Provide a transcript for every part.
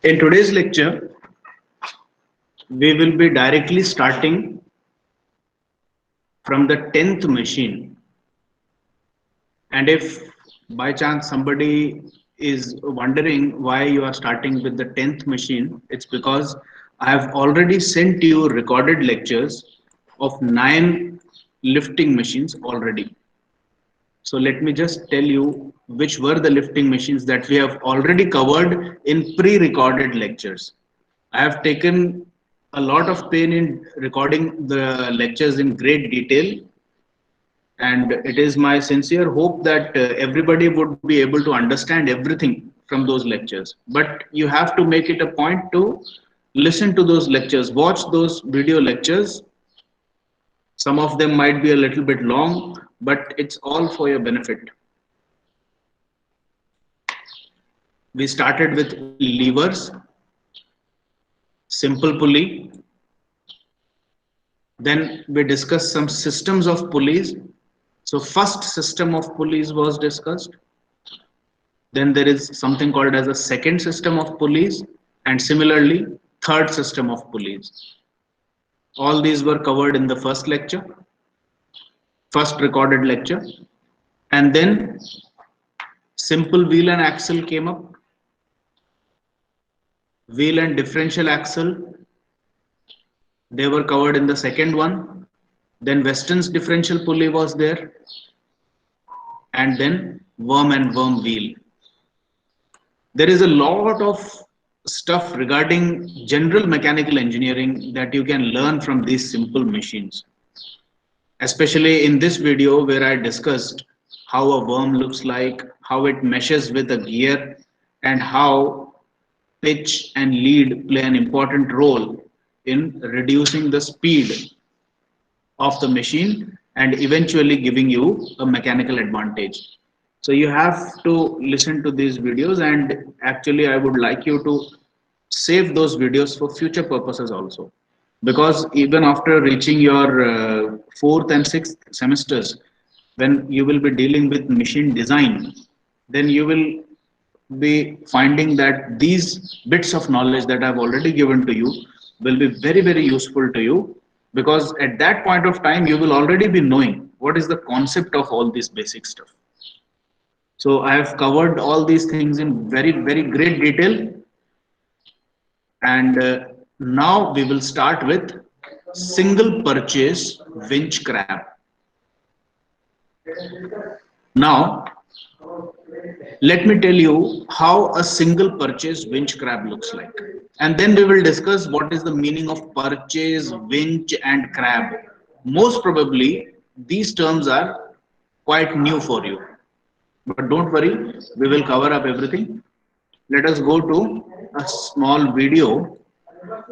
In today's lecture, we will be directly starting from the 10th machine. And if by chance somebody is wondering why you are starting with the 10th machine, it's because I have already sent you recorded lectures of 9 lifting machines already. So let me just tell you which were the lifting machines that we have already covered in pre-recorded lectures. I have taken a lot of pain in recording the lectures in great detail, and it is my sincere hope that everybody would be able to understand everything from those lectures. But you have to make it a point to listen to those lectures, watch those video lectures. Some of them might be a little bit long, but it's all for your benefit. We started with levers, simple pulley. Then we discussed some systems of pulleys. So first system of pulleys was discussed. Then there is something called as a second system of pulleys, and similarly third system of pulleys. All these were covered in the first lecture, first recorded lecture. And then simple wheel and axle came up. Wheel and differential axle, they were covered in the second one. Then Weston's differential pulley was there, and then worm and worm wheel. There is a lot of stuff regarding general mechanical engineering that you can learn from these simple machines, especially in this video where I discussed how a worm looks like, how it meshes with a gear, and how pitch and lead play an important role in reducing the speed of the machine and eventually giving you a mechanical advantage. So you have to listen to these videos, and actually I would like you to save those videos for future purposes also, because even after reaching your 4th and 6th semesters, when you will be dealing with machine design, then you will be finding that these bits of knowledge that I've already given to you will be very, very useful to you, because at that point of time you will already be knowing what is the concept of all this basic stuff. So I have covered all these things in very, very great detail, and now we will start with single purchase winch crab. Now let me tell you how a single purchase winch crab looks like, and then we will discuss what is the meaning of purchase, winch and crab. Most probably these terms are quite new for you, but don't worry, we will cover up everything. Let us go to a small video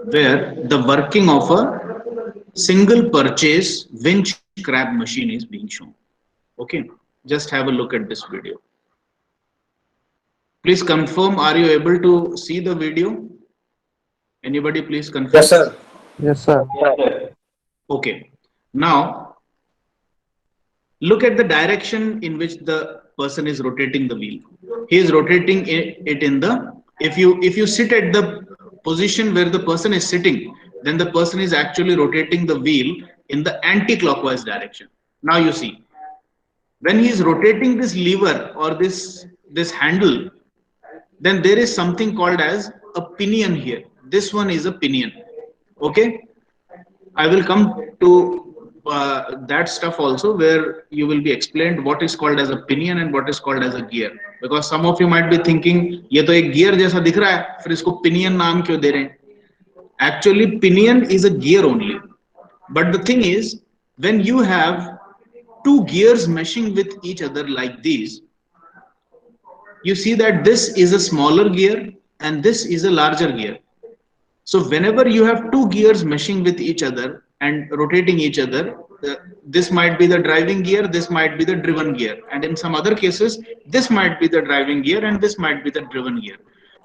where the working of a single purchase winch crab machine is being shown. Okay, just have a look at this video. Please confirm, are you able to see the video? Anybody please confirm? Yes, sir. Yes, sir. Okay. Now look at the direction in which the person is rotating the wheel. He is rotating it in the, if you sit at the position where the person is sitting, then the person is actually rotating the wheel in the anti-clockwise direction. Now you see, when he is rotating this lever or this handle, then there is something called as a pinion here. This one is a pinion. Okay, I will come to that stuff also, where you will be explained what is called as a pinion and what is called as a gear, because some of you might be thinking ये तो एक gear जैसा दिख रहा है, फिर इसको pinion नाम क्यों दे रहे हैं? Actually pinion is a gear only, but the thing is, when you have two gears meshing with each other like these, you see that this is a smaller gear and this is a larger gear. So whenever you have two gears meshing with each other and rotating each other, this might be the driving gear, this might be the driven gear, and in some other cases this might be the driving gear and this might be the driven gear.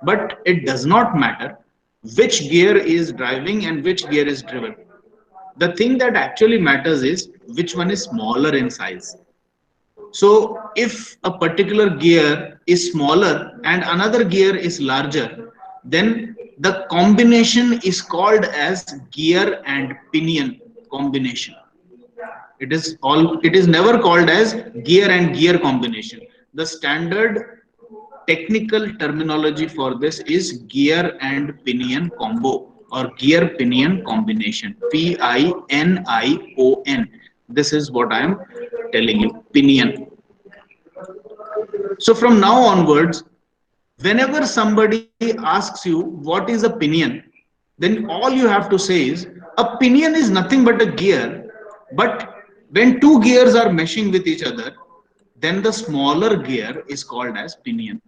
But it does not matter which gear is driving and which gear is driven. The thing that actually matters is which one is smaller in size. So if a particular gear is smaller and another gear is larger, then the combination is called as gear and pinion combination. It is never called as gear and gear combination. The standard technical terminology for this is gear and pinion combo or gear pinion combination, PINION. This is what I am telling you, pinion. So from now onwards, whenever somebody asks you what is a pinion, then all you have to say is a pinion is nothing but a gear, but when two gears are meshing with each other, then the smaller gear is called as pinion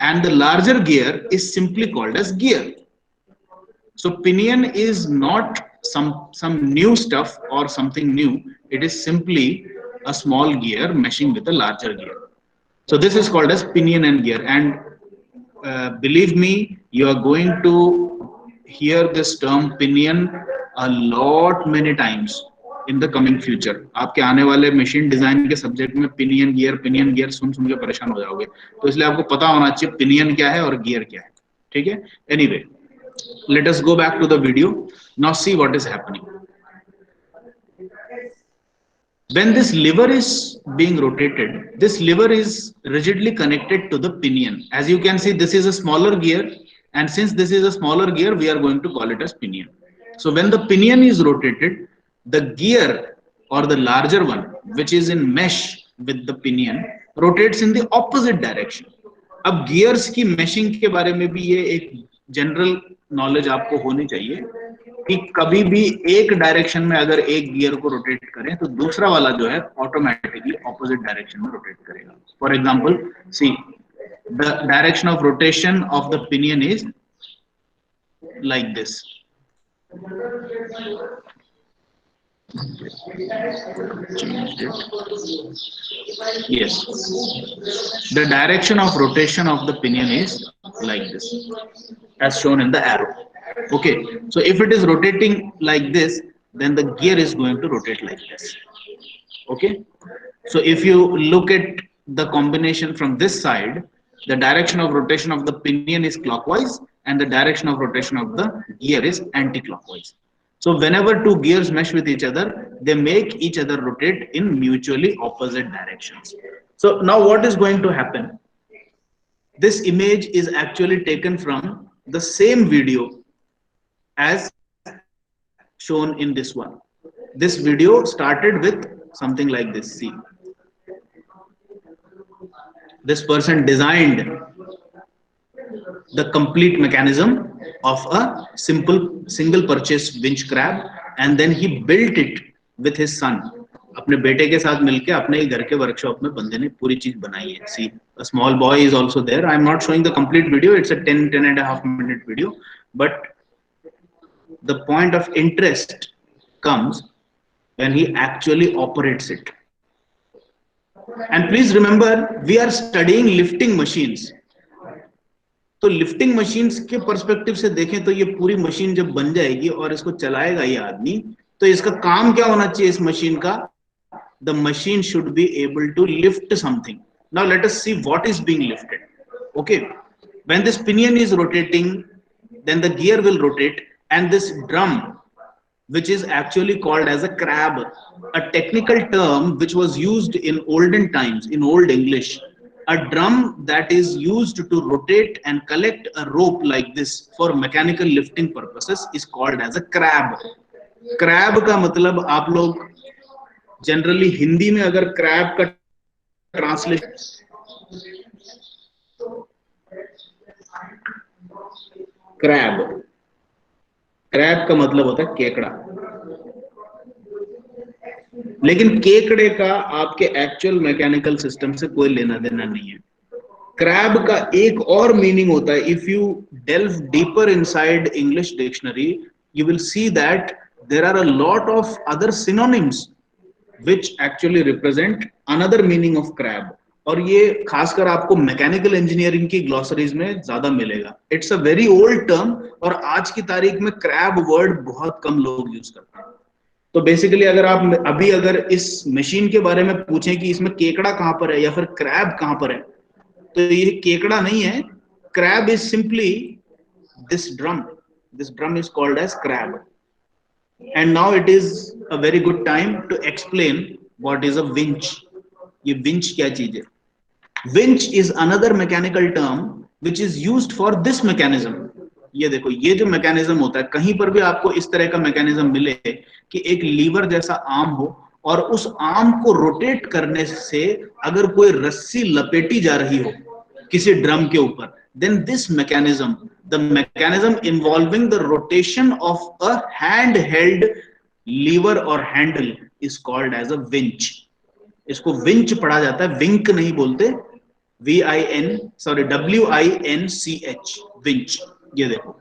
and the larger gear is simply called as gear. So pinion is not some new stuff or something new. It is simply a small gear meshing with a larger gear. So this is called as pinion and gear. And believe me, you are going to hear this term pinion a lot many times in the coming future. आपके आने वाले machine design के subject में pinion gear सुन सुन के परेशान हो जाओगे. तो इसलिए आपको पता होना चाहिए पिनियन क्या है और गियर क्या है. ठीक है? Anyway, let us go back to the video. Now see what is happening. When this lever is being rotated, this lever is rigidly connected to the pinion. As you can see, this is a smaller gear, and since this is a smaller gear, we are going to call it as pinion. So when the pinion is rotated, the gear or the larger one, which is in mesh with the pinion, rotates in the opposite direction. अब gears की meshing के बारे में भी ये एक general knowledge आपको होनी चाहिए कि कभी भी एक डायरेक्शन में अगर एक गियर को रोटेट करें तो दूसरा वाला जो है ऑटोमेटिकली ऑपोजिट डायरेक्शन में रोटेट करेगा. For example, see the direction of rotation of the pinion is like this. Yes, the direction of rotation of the pinion is like this, as shown in the arrow. Okay, so if it is rotating like this, then the gear is going to rotate like this. Okay, so if you look at the combination from this side, the direction of rotation of the pinion is clockwise and the direction of rotation of the gear is anti-clockwise. So whenever two gears mesh with each other, they make each other rotate in mutually opposite directions. So now what is going to happen? This image is actually taken from the same video as shown in this one. This video started with something like this. See, this person designed the complete mechanism of a simple single purchase winch crab, and then he built it with his son. अपने बेटे के साथ मिलके अपने ही घर के workshop में बंदे ने पूरी चीज बनाई है. See, a small boy is also there. I am not showing the complete video. It's a 10.5 minute video, but the point of interest comes when he actually operates it. And please remember, we are studying lifting machines. तो lifting machines के perspective से देखें तो ये पूरी machine जब बन जाएगी और इसको चलाएगा ये आदमी, तो इसका काम क्या होना चाहिए इस मशीन का? The machine should be able to lift something. Now let us see what is being lifted. Okay, when this pinion is rotating, then the gear will rotate, and this drum, which is actually called as a crab, a technical term which was used in olden times in Old English. A drum that is used to rotate and collect a rope like this for mechanical lifting purposes is called as a crab. Crab का मतलब आप लोग generally Hindi में अगर crab का translation crab का मतलब होता है केकड़ा. लेकिन केकड़े का आपके एक्चुअल मैकेनिकल सिस्टम से कोई लेना देना नहीं है. क्रैब का एक और मीनिंग होता है. If you delve deeper inside English dictionary, you will see that there are a lot of other synonyms which actually represent another meaning of crab. और ये खासकर आपको मैकेनिकल इंजीनियरिंग की ग्लॉसरीज में ज्यादा मिलेगा. It's a very old term और आज की तारीख में क्रैब वर्ड बहुत कम लोग यूज करते हैं. तो बेसिकली अगर आप अगर इस मशीन के बारे में पूछें कि इसमें केकड़ा कहां पर है या फिर क्रैब कहां पर है, तो ये केकड़ा नहीं है. Crab is simply this drum is called as crab. And now it is a very good time to explain what is a winch. ये winch क्या चीज है? Winch is another mechanical term which is used for this mechanism. ये देखो, ये जो mechanism होता है, कहीं पर भी आपको इस तरह का मैकेनिज्म मिले कि एक लीवर जैसा आर्म हो और उस आर्म को रोटेट करने से अगर कोई रस्सी लपेटी जा रही हो किसी ड्रम के ऊपर, then this mechanism, the mechanism involving the rotation of a handheld lever or handle is called as a winch. इसको विंच पढ़ा जाता है, विंक नहीं बोलते, WINCH, winch. ये देखो,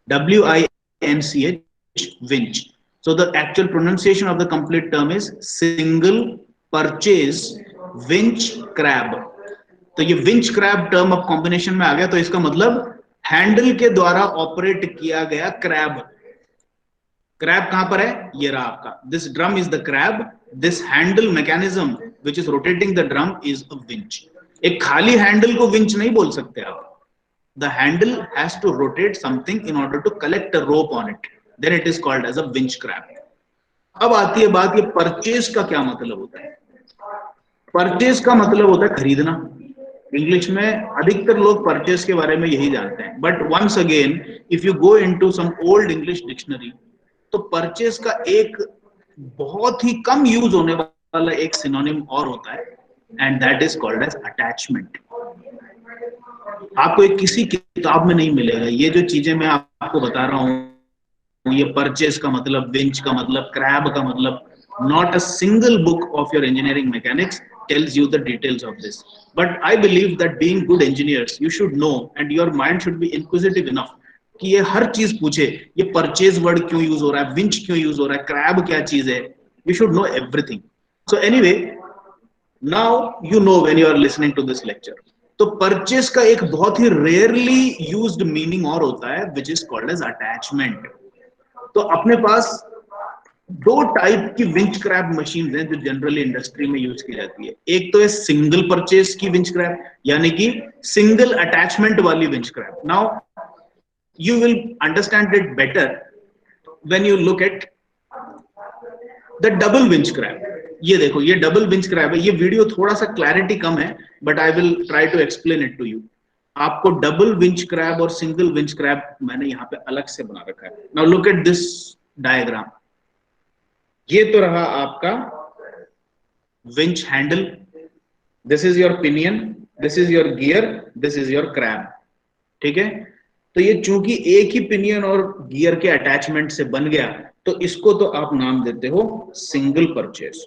WINCH, winch. So the actual pronunciation of the complete term is single purchase winch crab. तो ये विंच क्रैब टर्म अब कॉम्बिनेशन में आ गया, तो इसका मतलब हैंडल के द्वारा ऑपरेट किया गया क्रैब। क्रैब कहां पर है? ये रहा आपका, this drum is the crab, this handle mechanism which is rotating the drum is a winch. एक खाली हैंडल को विंच नहीं बोल सकते आप, the handle has to rotate something in order to collect a rope on it, then it is called as a winch crab. अब आती है बात, ये परचेज का क्या मतलब होता है? परचेज का मतलब होता है खरीदना। इंग्लिश में अधिकतर लोग परचेज के बारे में यही जानते हैं, but once again if you go into some old English dictionary, तो परचेज का एक बहुत ही कम यूज होने वाला एक सिनोनिम और होता है, and that is called as attachment. आपको एक किसी किताब में नहीं मिलेगा ये जो चीजें मैं आपको बता रहा हूं, ये परचेज का मतलब, विंच का मतलब, क्रैब का मतलब, not a single book of your engineering mechanics tells you the details of this. But I believe that being good engineers, you should know and your mind should be inquisitive enough कि ये हर चीज पूछे, ये purchase word क्यों use हो रहा है, winch क्यों यूज हो रहा है, क्रैब क्या चीज है, you should know everything. So anyway, now you know when you are listening to this lecture. तो परचेज का एक बहुत ही रेयरली यूज्ड मीनिंग और होता है which is called as attachment. तो अपने पास दो टाइप की विंच क्रैब मशीन हैं जो जनरली इंडस्ट्री में यूज की जाती है। एक तो है सिंगल परचेज की विंच क्रैब, यानी कि सिंगल अटैचमेंट वाली winch crab. Now you will understand it better when you look at the double winch crab. ये देखो, ये डबल विंच क्रैब है। ये वीडियो थोड़ा सा क्लैरिटी कम है, but I will try to explain it to you. आपको डबल विंच क्रैब और सिंगल विंच क्रैब मैंने यहाँ पे अलग से बना रखा है। Now look at this diagram. ये तो रहा आपका winch handle, this is your pinion, this is your gear, this is your crab, ठीक है। तो ये चूंकि एक ही पिनियन और गियर के अटैचमेंट से बन गया, तो इसको तो आप नाम देते हो सिंगल परचेज,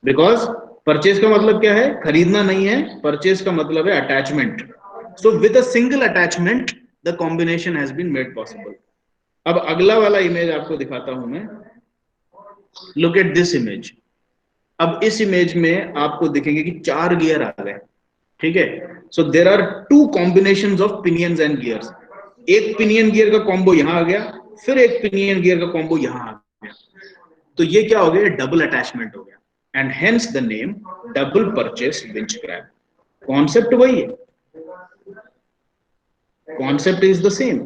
बिकॉज परचेज का मतलब क्या है? खरीदना नहीं है, परचेज का मतलब है attachment. So with a single attachment the combination has been made possible. अब अगला वाला इमेज आपको दिखाता हूं मैं। Look at this image. अब इस इमेज में आपको दिखेंगे कि 4 गियर आ गए, ठीक है। So there are 2 combinations of pinions and gears. एक पिनियन गियर का कॉम्बो यहां आ गया, फिर एक पिनियन गियर का कॉम्बो यहां आ गया, तो ये क्या हो गया? डबल अटैचमेंट हो गया, and hence the name double purchase winch crab. Concept वही है, concept is the same.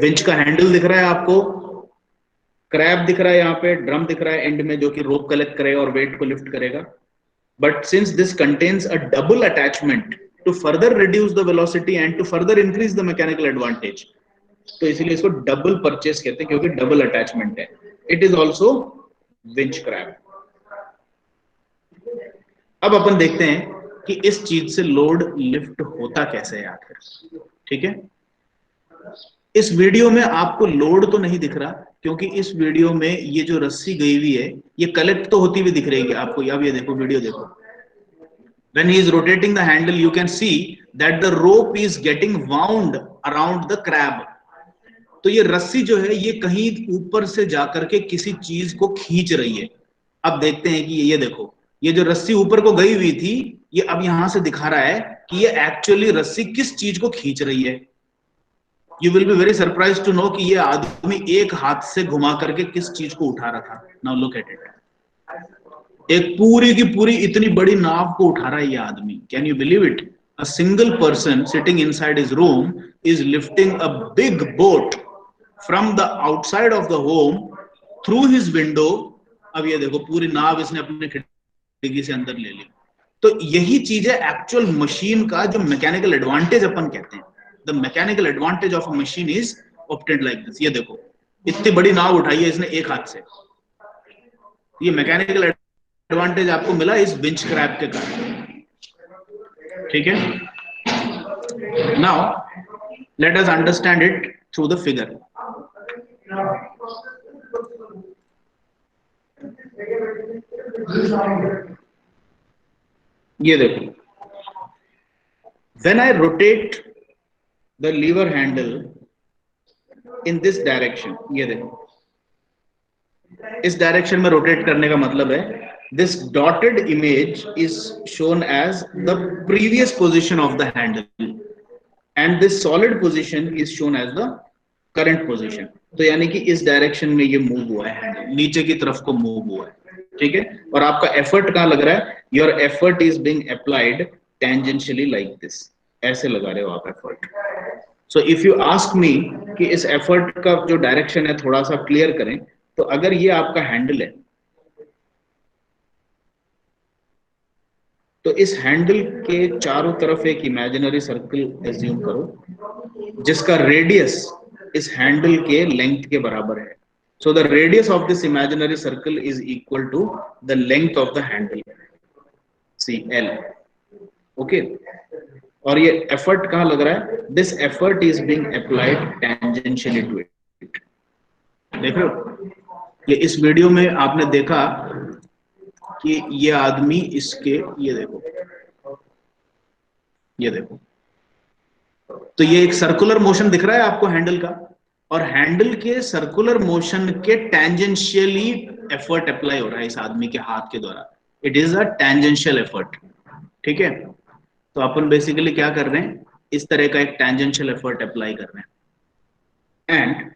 Winch का हैंडल दिख रहा है आपको, क्रैब दिख रहा है, यहाँ पे ड्रम दिख रहा है एंड में जो कि रोप कलेक्ट करेगा और वेट को लिफ्ट करेगा। But since this contains a double attachment to further reduce the velocity and to further increase the mechanical advantage, तो इसीलिए इसको डबल परचेस कहते हैं, क्योंकि डबल अटैचमेंट है। It is also winch crab. अब अपन देखते हैं कि इस चीज से लोड लिफ्ट होता कैसे है आखिर, ठीक है। इस वीडियो में आपको लोड तो नहीं दिख रहा, क्योंकि इस वीडियो में ये जो रस्सी गई हुई है ये कलेक्ट तो होती हुई दिख रही है आपको। अब ये देखो, वीडियो देखो। When he is rotating the handle, you can see that the rope is getting wound around the crab. तो ये रस्सी जो है ये कहीं ऊपर से जाकर के किसी चीज को खींच रही है। अब देखते हैं कि ये देखो, ये जो रस्सी ऊपर को गई हुई थी, ये अब यहां से दिखा रहा है कि ये एक्चुअली रस्सी किस चीज को खींच रही है। You will be very surprised to know कि ये आदमी एक हाथ से घुमा करके किस चीज को उठा रहा था। Now look at it. एक पूरी की पूरी इतनी बड़ी नाव को उठा रहा है ये आदमी। Can you believe it? a single person sitting inside his room is lifting a big boat from the outside of the home through his window. अब ये देखो पूरी नाव इसने अपनी खिड़की से अंदर ले ली। तो यही चीज है एक्चुअल मशीन का जो मैकेनिकल एडवांटेज अपन कहते हैं। The mechanical advantage of a machine is obtained like this. ये देखो इतनी बड़ी नाव उठाई है इसने एक हाथ से। ये मैकेनिकल एडवांटेज आपको मिला इस विंच क्रैब के कारण, ठीक है। Now let us understand it through the figure. ये देखो, when I rotate the lever handle in this direction, ये देखो इस डायरेक्शन में रोटेट करने का मतलब है this dotted image is shown as the previous position of the handle and this solid position is shown as the current position। तो यानी कि इस डायरेक्शन में ये मूव हुआ है हैंडल, नीचे की तरफ को मूव हुआ है, ठीक है। और आपका एफर्ट कहां लग रहा है? Your effort is being applied tangentially like this, ऐसे लगा रहे हो आप effort. So if you ask me कि इस एफर्ट का जो डायरेक्शन है थोड़ा सा क्लियर करें, तो अगर ये आपका हैंडल है तो इस हैंडल के चारों तरफ एक इमेजिनरी सर्कल एज्यूम करो जिसका रेडियस इस हैंडल के लेंथ के बराबर है। So the radius of this imaginary circle is equal to the length of the handle, C L, okay. और ये एफर्ट कहां लग रहा है? This effort is being applied tangentially to it. देख रहे हो, ये इस वीडियो में आपने देखा कि ये आदमी इसके, ये देखो तो ये एक सर्कुलर मोशन दिख रहा है आपको हैंडल का, और हैंडल के सर्कुलर मोशन के टेंजेंशियली एफर्ट अप्लाई हो रहा है इस आदमी के हाथ के द्वारा। It is a tangential effort, ठीक है। तो अपन बेसिकली क्या कर रहे हैं, इस तरह का एक टेंजेंशियल एफर्ट अप्लाई कर रहे हैं। And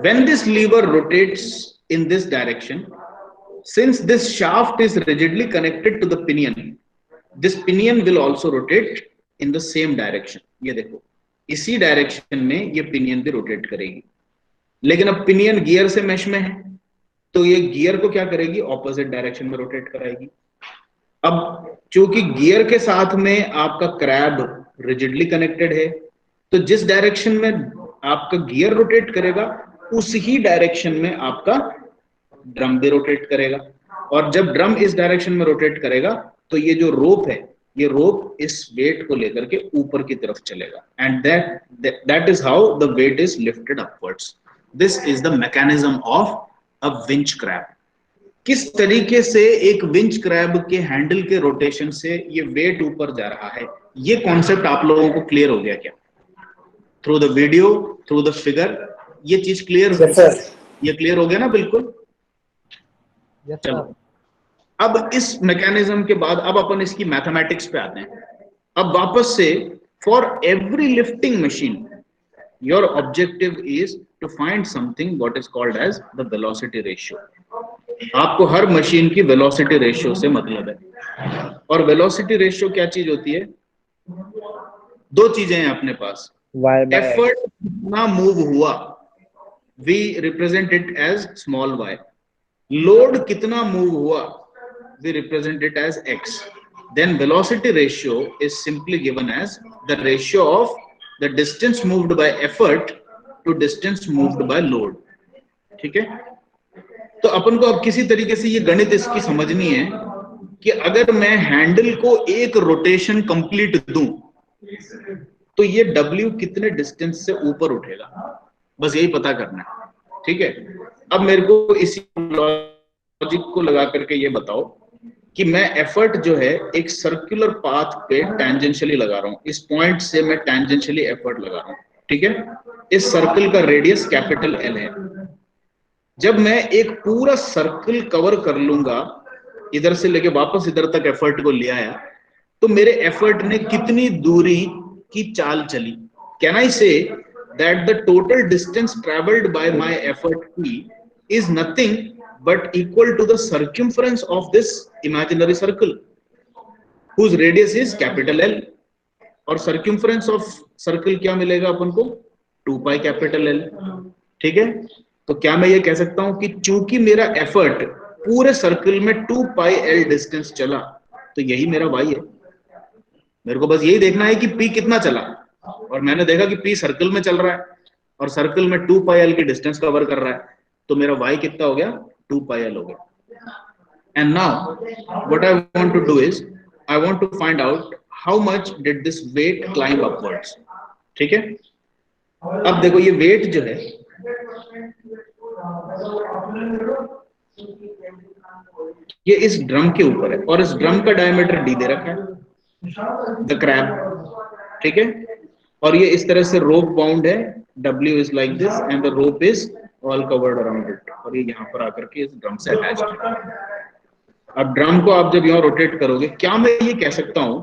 when this lever rotates in this direction, since this shaft is rigidly connected to the pinion, this pinion will also rotate in the same direction। ये देखो इसी डायरेक्शन में ये पिनियन भी rotate करेगी, लेकिन अब पिनियन गियर से मेश में है तो ये गियर को क्या करेगी? ऑपोजिट डायरेक्शन में रोटेट कराएगी। अब चूंकि गियर के साथ में आपका क्रैब रिजिडली कनेक्टेड है, तो जिस डायरेक्शन में आपका गियर रोटेट करेगा उसी ही डायरेक्शन में आपका ड्रम भी रोटेट करेगा। और जब ड्रम इस डायरेक्शन में रोटेट करेगा तो ये जो रोप है, ये रोप इस वेट को लेकर के ऊपर की तरफ चलेगा, and that is how the weight is lifted upwards. This is the mechanism of a winch crab. किस तरीके से एक विंच क्रैब के हैंडल के रोटेशन से ये वेट ऊपर जा रहा है, ये कॉन्सेप्ट आप लोगों को क्लियर हो गया क्या? Through the video, through the figure, ये चीज क्लियर हो? ये क्लियर हो गया ना? बिल्कुल। चलो अब इस मैकेनिज्म के बाद अब अपन इसकी मैथमेटिक्स पे आते हैं। अब वापस से, for every lifting machine your objective is to find something what is called as the velocity ratio. आपको हर मशीन की वेलोसिटी रेशियो से मतलब है। और वेलोसिटी रेशियो क्या चीज होती है? दो चीजें हैं अपने पास। एफर्ट कितना मूव हुआ, we represent it as small y। Load कितना मूव हुआ, we represent it as x। then velocity ratio is simply given as the ratio of the distance moved by effort to distance moved by load, ठीक है। तो अपन को अब किसी तरीके से ये गणित इसकी समझनी है कि अगर मैं हैंडल को एक रोटेशन कंप्लीट दूं तो ये W कितने डिस्टेंस से ऊपर उठेगा, बस यही पता करना है, ठीक है। अब मेरे को इसी लॉजिक को लगा करके ये बताओ कि मैं एफर्ट जो है एक सर्कुलर पाथ पे टेंजेंशियली लगा रहा हूं, इस पॉइंट से मैं टेंजेंशियली एफर्ट लगा रहा हूं, ठीक है। इस सर्कल का रेडियस कैपिटल L है। जब मैं एक पूरा सर्कल कवर कर लूंगा, इधर से लेके वापस इधर तक एफर्ट को ले आया, तो मेरे एफर्ट ने कितनी दूरी की चाल चली? Can I say that the total distance travelled by my effort P is nothing but equal to the circumference of this imaginary circle। whose radius is capital L, और circumference of circle क्या मिलेगा अपन को, 2 pi capital L। ठीक है, तो क्या मैं ये कह सकता हूं कि चूंकि मेरा एफर्ट पूरे सर्कल में 2 pi L डिस्टेंस चला, तो यही मेरा y है। मेरे को बस यही देखना है कि p कितना चला, और मैंने देखा कि p सर्कल में चल रहा है और सर्कल में 2 pi L की डिस्टेंस कवर कर रहा है, तो मेरा y कितना हो गया, 2 pi L हो गया। And now what I want to do is I want to find out how much did this weight climb upwards। ठीक है, अब देखो ये वेट जो है, ये इस ड्रम के ऊपर है और इस ड्रम का डायमीटर d दे रखा है, द क्रैब। ठीक है, और ये इस तरह से रोप बाउंड है, W is like this and the rope is all covered around it, और ये यहाँ पर आकर के इस ड्रम से अटैच है। अब ड्रम को आप जब यहाँ रोटेट करोगे, क्या मैं ये कह सकता हूं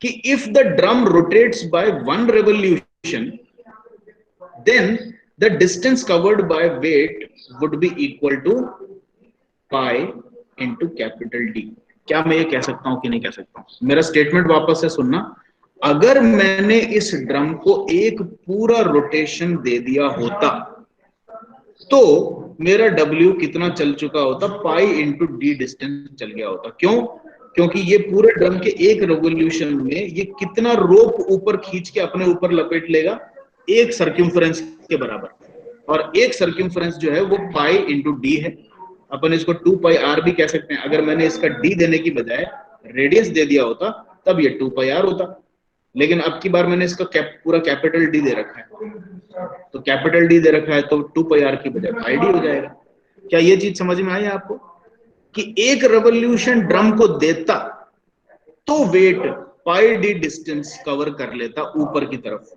कि if the drum rotates by 1 revolution, then the distance covered by weight would be equal to pi into capital D। क्या मैं ये कह सकता हूं कि नहीं कह सकता हूं? मेरा स्टेटमेंट वापस से सुनना। अगर मैंने इस ड्रम को एक पूरा रोटेशन दे दिया होता, तो मेरा W कितना चल चुका होता, पाई इंटू डी डिस्टेंस चल गया होता। क्यों? क्योंकि ये पूरे ड्रम के एक रेवोल्यूशन में ये कितना रोप ऊपर खींच के अपने ऊपर लपेट लेगा, एक सर्क्यूम्फरेंस के बराबर, और एक सर्क्यूम्फरेंस जो है वो पाई इंटू डी है। अपन इसको 2 पाई आर भी कह सकते हैं। अगर मैंने इसका डी देने की बजाय रेडियस दे दिया होता, तब ये 2 पाई आर होता, लेकिन अब की बार मैंने इसका पूरा कैपिटल डी दे रखा है, तो कैपिटल डी दे रखा है तो 2 पाई आर की बजाय पाई डी हो जाएगा। क्या ये चीज समझ में आई आपको कि एक रेवोल्यूशन ड्रम को देता तो वेट पाई डी डिस्टेंस कवर कर लेता ऊपर की तरफ,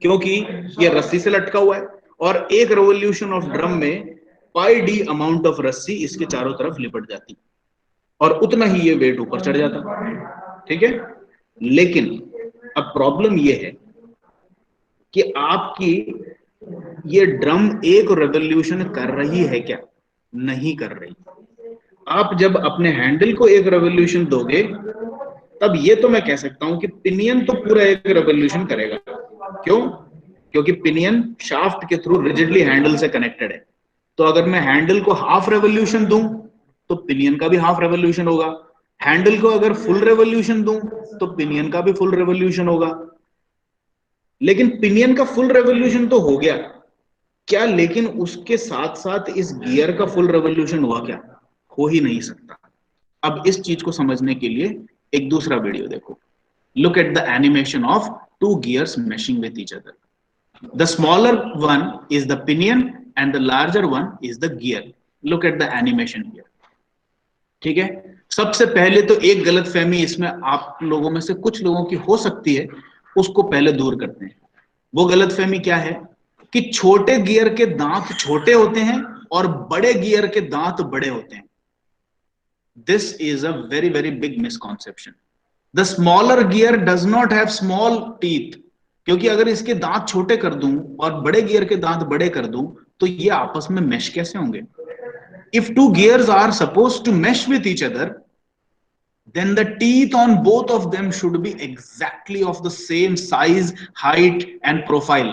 क्योंकि ये रस्सी से लटका हुआ है, और एक रेवोल्यूशन ऑफ ड्रम में पाई डी अमाउंट ऑफ रस्सी इसके चारों तरफ लिपट जाती, और उतना ही ये वेट ऊपर चढ़ जाता। ठीक है, लेकिन अब प्रॉब्लम ये है कि आपकी ये ड्रम एक रेवोल्यूशन कर रही है क्या? नहीं कर रही। आप जब अपने हैंडल को एक रेवोल्यूशन दोगे, तब ये तो मैं कह सकता हूं कि पिनियन तो पूरा एक रेवोल्यूशन करेगा। क्यों? क्योंकि पिनियन शाफ्ट के थ्रू रिजिडली हैंडल से कनेक्टेड है। तो अगर मैं हैंडल को हाफ रेवोल्यूशन दूं, तो पिनियन का भी हाफ रेवोल्यूशन होगा। हैंडल को अगर फुल रेवोल्यूशन दूं, तो पिनियन का भी फुल रेवोल्यूशन होगा। लेकिन पिनियन का फुल रेवोल्यूशन तो हो गया क्या, लेकिन उसके साथ साथ इस गियर का फुल रेवोल्यूशन हुआ क्या? हो ही नहीं सकता। अब इस चीज को समझने के लिए एक दूसरा वीडियो देखो। Look at the animation of 2 gears meshing with each other. The smaller one is the pinion and the larger one is the gear. Look at the animation here. ठीक है, सबसे पहले तो एक गलतफहमी इसमें आप लोगों में से कुछ लोगों की हो सकती है, उसको पहले दूर करते हैं। वो गलतफहमी क्या है कि छोटे गियर के दांत छोटे होते हैं और बड़े गियर के दांत बड़े होते हैं। This is a very very big misconception. The smaller gear does not have small teeth. क्योंकि अगर इसके दांत छोटे कर दूं और बड़े गियर के दांत बड़े कर दूं, तो ये आपस में mesh कैसे होंगे? If 2 gears are supposed to mesh with each other, then the teeth on both of them should be exactly of the same size, height and profile.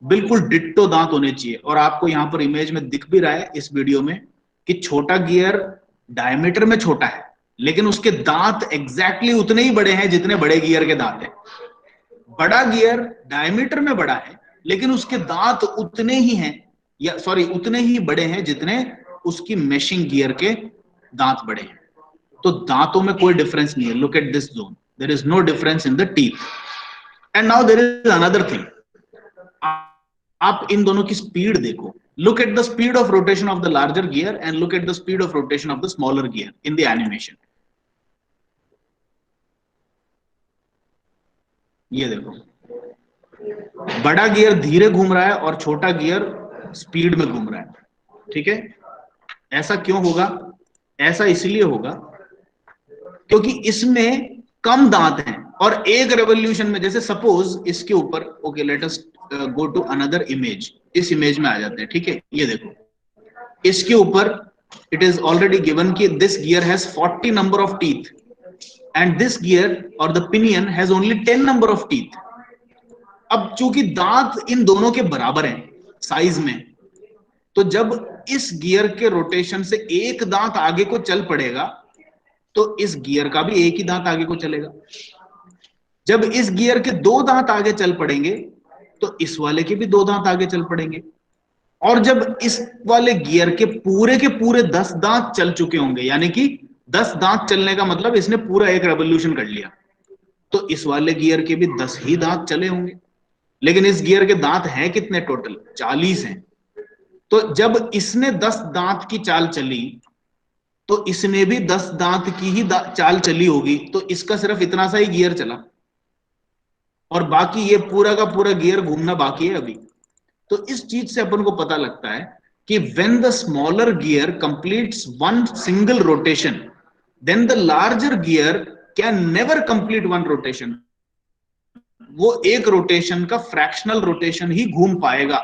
बिल्कुल डिट्टो दांत होने चाहिए। और आपको यहां पर इमेज में दिख भी रहा है इस वीडियो में कि छोटा गियर डायमीटर में छोटा है, लेकिन उसके दांत एग्जैक्टली उतने ही बड़े हैं जितने बड़े गियर के दांत हैं। बड़ा गियर डायमीटर में बड़ा है, लेकिन उसके दांत उतने ही हैं, या सॉरी उतने ही बड़े हैं जितने उसकी मेशिंग गियर के दांत बड़े हैं। तो दांतों में कोई डिफरेंस नहीं है। Look at this zone, there is no difference in the teeth. And now there is another thing, आप इन दोनों की स्पीड देखो। Look at the speed of rotation of the larger gear and look at the speed of rotation of the smaller gear in the animation. ये देखो, बड़ा gear धीरे घूम रहा है और छोटा गियर स्पीड में घूम रहा है। ठीक है, ऐसा क्यों होगा? ऐसा इसलिए होगा क्योंकि इसमें कम दांत हैं और एक रेवोल्यूशन में, जैसे सपोज इसके ऊपर, okay let us go to another image. इस इमेज में आ जाते हैं। ठीक है, ये देखो, इसके ऊपर इट इज ऑलरेडी गिवन कि this gear has 40 number of teeth. and this gear or the pinion has only 10 number of teeth. अब चूंकि दांत इन दोनों के बराबर हैं साइज में, तो जब इस गियर के रोटेशन से एक दांत आगे को चल पड़ेगा तो इस गियर का भी एक ही दांत आगे को चलेगा। जब इस गियर के दो दांत आगे चल पड़ेंगे तो इस वाले के भी दो दांत आगे चल पड़ेंगे। और जब इस वाले गियर के पूरे 10 दांत चल चुके होंगे, यानी कि 10 दांत चलने का मतलब इसने पूरा एक रेवोल्यूशन कर लिया, तो इस वाले गियर के भी 10 ही दांत चले होंगे। लेकिन इस गियर के दांत हैं कितने टोटल? 40 हैं। तो जब इसने 10 दांत की चाल चली तो इसने भी 10 दांत की ही चाल चली होगी, तो इसका सिर्फ इतना सा ही गियर चला और बाकी ये पूरा का पूरा गियर घूमना बाकी है अभी। तो इस चीज से अपन को पता लगता है कि when the smaller gear completes one single rotation, then the larger gear can never complete one rotation. वो एक रोटेशन का फ्रैक्शनल रोटेशन ही घूम पाएगा।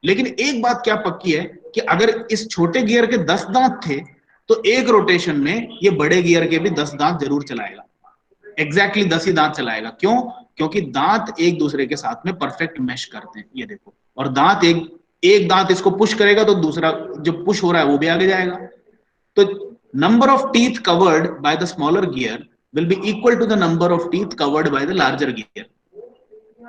लेकिन एक बात क्या पक्की है कि अगर इस छोटे गियर के 10 दांत थे तो एक रोटेशन में ये बड़े गियर के भी 10 दांत जरूर चलाएगा, एग्जैक्टली 10 ही दांत चलाएगा। क्यों? क्योंकि दांत एक दूसरे के साथ में परफेक्ट मैश करते हैं, ये देखो। और दांत एक दांत इसको पुश करेगा तो दूसरा जो पुश हो रहा है वो भी आगे जाएगा। तो number of teeth covered by the smaller gear will be equal to the number of teeth covered by the larger gear,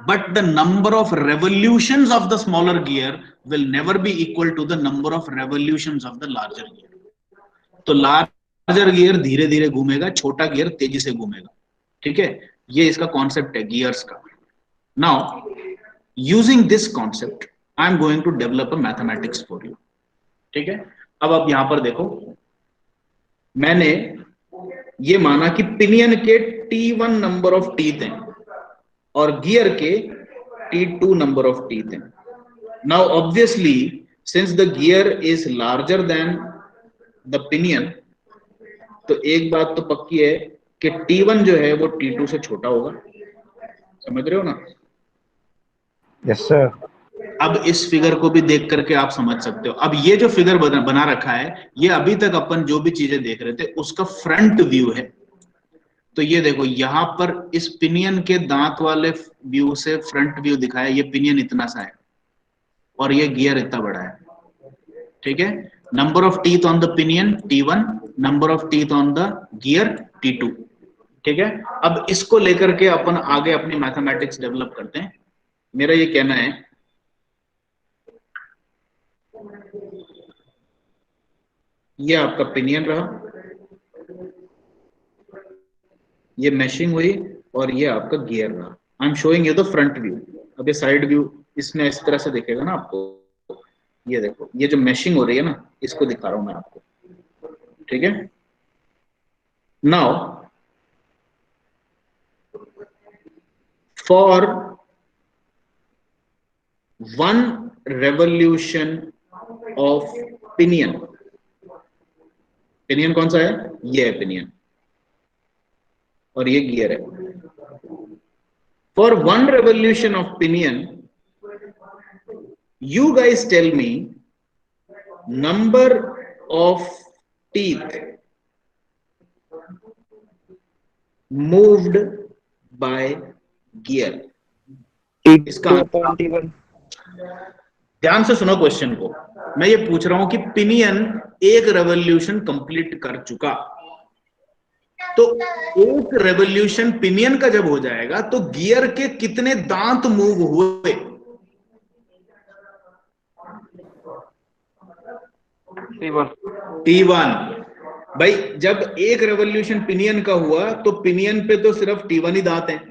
but the number of revolutions of the smaller gear will never be equal to the number of revolutions of the larger gear. तो larger gear धीरे धीरे घूमेगा, छोटा gear तेजी से घूमेगा। ठीक है, ये इसका कॉन्सेप्ट है गियर्स का। Now using this concept I am going to develop a mathematics for you. ठीक है, अब आप यहां पर देखो, मैंने ये माना कि पिनियन के T1 नंबर ऑफ टीथ हैं और गियर के T2 नंबर ऑफ टीथ हैं। Now obviously since the gear is larger than the pinion, तो एक बात तो पक्की है कि T1 जो है वो T2 से छोटा होगा। समझ रहे हो ना? Yes sir. अब इस फिगर को भी देख करके आप समझ सकते हो। अब ये जो फिगर बना रखा है, ये अभी तक अपन जो भी चीजें देख रहे थे उसका फ्रंट व्यू है। तो ये देखो, यहां पर इस पिनियन के दांत वाले व्यू से फ्रंट व्यू दिखाया, ये पिनियन इतना सा है और ये गियर इतना बड़ा है। ठीक है, number of teeth on the pinion T1, number of teeth on the gear T2। ठीक है, अब इसको लेकर के अपन आगे अपनी मैथमेटिक्स डेवलप करते हैं। मेरा ये कहना है, ये आपका पिनियन रहा, ये मैशिंग हुई और ये आपका गियर रहा। I am showing you the front view. अब ये साइड व्यू इसमें इस तरह से दिखेगा ना आपको। ये देखो, ये जो मैशिंग हो रही है ना, इसको दिखा रहा हूं मैं आपको। ठीक है, now for one revolution of pinion, pinion कौन सा है? ये है पिनियन और ये गियर है। For one revolution of pinion, you guys tell me number of teeth moved by gear. इसका ध्यान से सुनो क्वेश्चन को। मैं ये पूछ रहा हूं कि पिनियन एक रेवोल्यूशन कंप्लीट कर चुका, तो एक रेवोल्यूशन पिनियन का जब हो जाएगा तो गियर के कितने दांत मूव हुए? T1। भाई जब एक रेवोल्यूशन पिनियन का हुआ तो पिनियन पे तो सिर्फ T1 ही दांत हैं,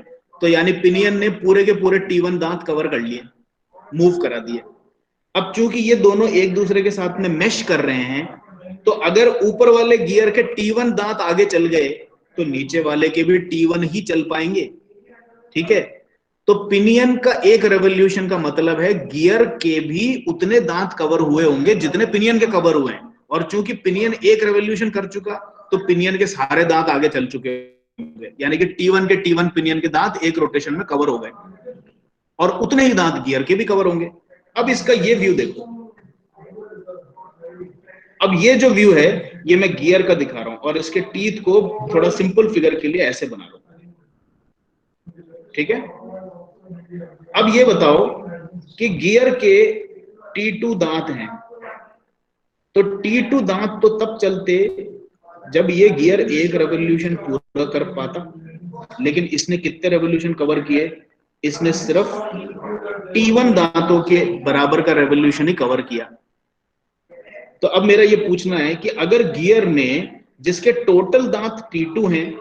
तो यानी पिनियन ने पूरे के पूरे T1 दांत कवर कर लिए, मूव करा दिए। अब चूंकि ये दोनों एक दूसरे के साथ में मैश कर रहे हैं, तो अगर ऊपर वाले गियर के T1 दांत आगे चल गए तो नीचे वाले के भी T1 ही चल पाएंगे। ठीक है, तो पिनियन का एक रेवोल्यूशन का मतलब है गियर के भी उतने दांत कवर हुए होंगे जितने पिनियन के कवर हुए हैं। और चूंकि पिनियन एक रेवोल्यूशन कर चुका तो पिनियन के सारे दांत आगे चल चुके होंगे, यानी कि T1 पिनियन के दांत एक रोटेशन में कवर हो गए और उतने ही दांत गियर के भी कवर होंगे। अब इसका ये व्यू देखो, अब ये जो व्यू है ये मैं गियर का दिखा रहा हूं और इसके टीथ को थोड़ा सिंपल फिगर के लिए ऐसे बना लो, ठीक है। अब ये बताओ कि गियर के T2 दांत हैं, तो T2 दांत तो तब चलते जब ये गियर एक रेवोल्यूशन पूरा कर पाता, लेकिन इसने कितने रेवोल्यूशन कवर किए? इसने सिर्फ T1 दांतों के बराबर का रेवोल्यूशन ही कवर किया। तो अब मेरा ये पूछना है कि अगर गियर ने, जिसके टोटल दांत T2 हैं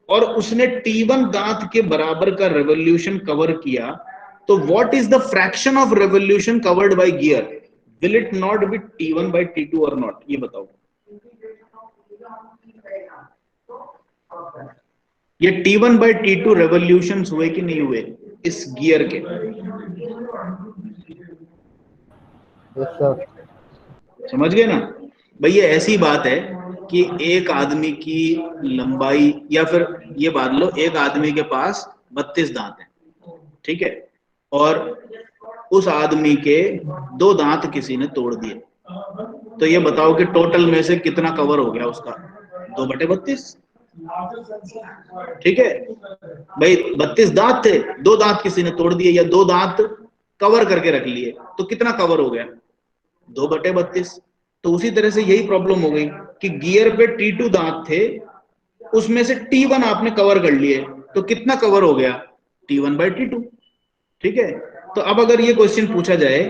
और उसने T1 दांत के बराबर का रेवोल्यूशन कवर किया, तो what is the fraction of revolution covered by gear? Will it not be T1 by T2 और नॉट? ये बताओ। ये T1 by T2 रेवोल्यूशन हुए कि नहीं हुए इस गियर के? Yes sir. समझ गए ना भाई? ये ऐसी बात है कि एक आदमी की लंबाई, या फिर ये बात लो, एक आदमी के पास 32 दांत हैं, ठीक है, और उस आदमी के 2 दांत किसी ने तोड़ दिए, तो ये बताओ कि टोटल में से कितना कवर हो गया उसका? 2/32, ठीक है भाई। 32 दांत थे, 2 दांत किसी ने तोड़ दिए या 2 दांत कवर करके रख लिए, तो कितना कवर हो गया? 2/32। तो उसी तरह से यही प्रॉब्लम हो गई कि गियर पे T2 दांत थे, उसमें से T1 आपने कवर कर लिए, तो कितना कवर हो गया? T1/T2, ठीक है। तो अब अगर ये क्वेश्चन पूछा जाए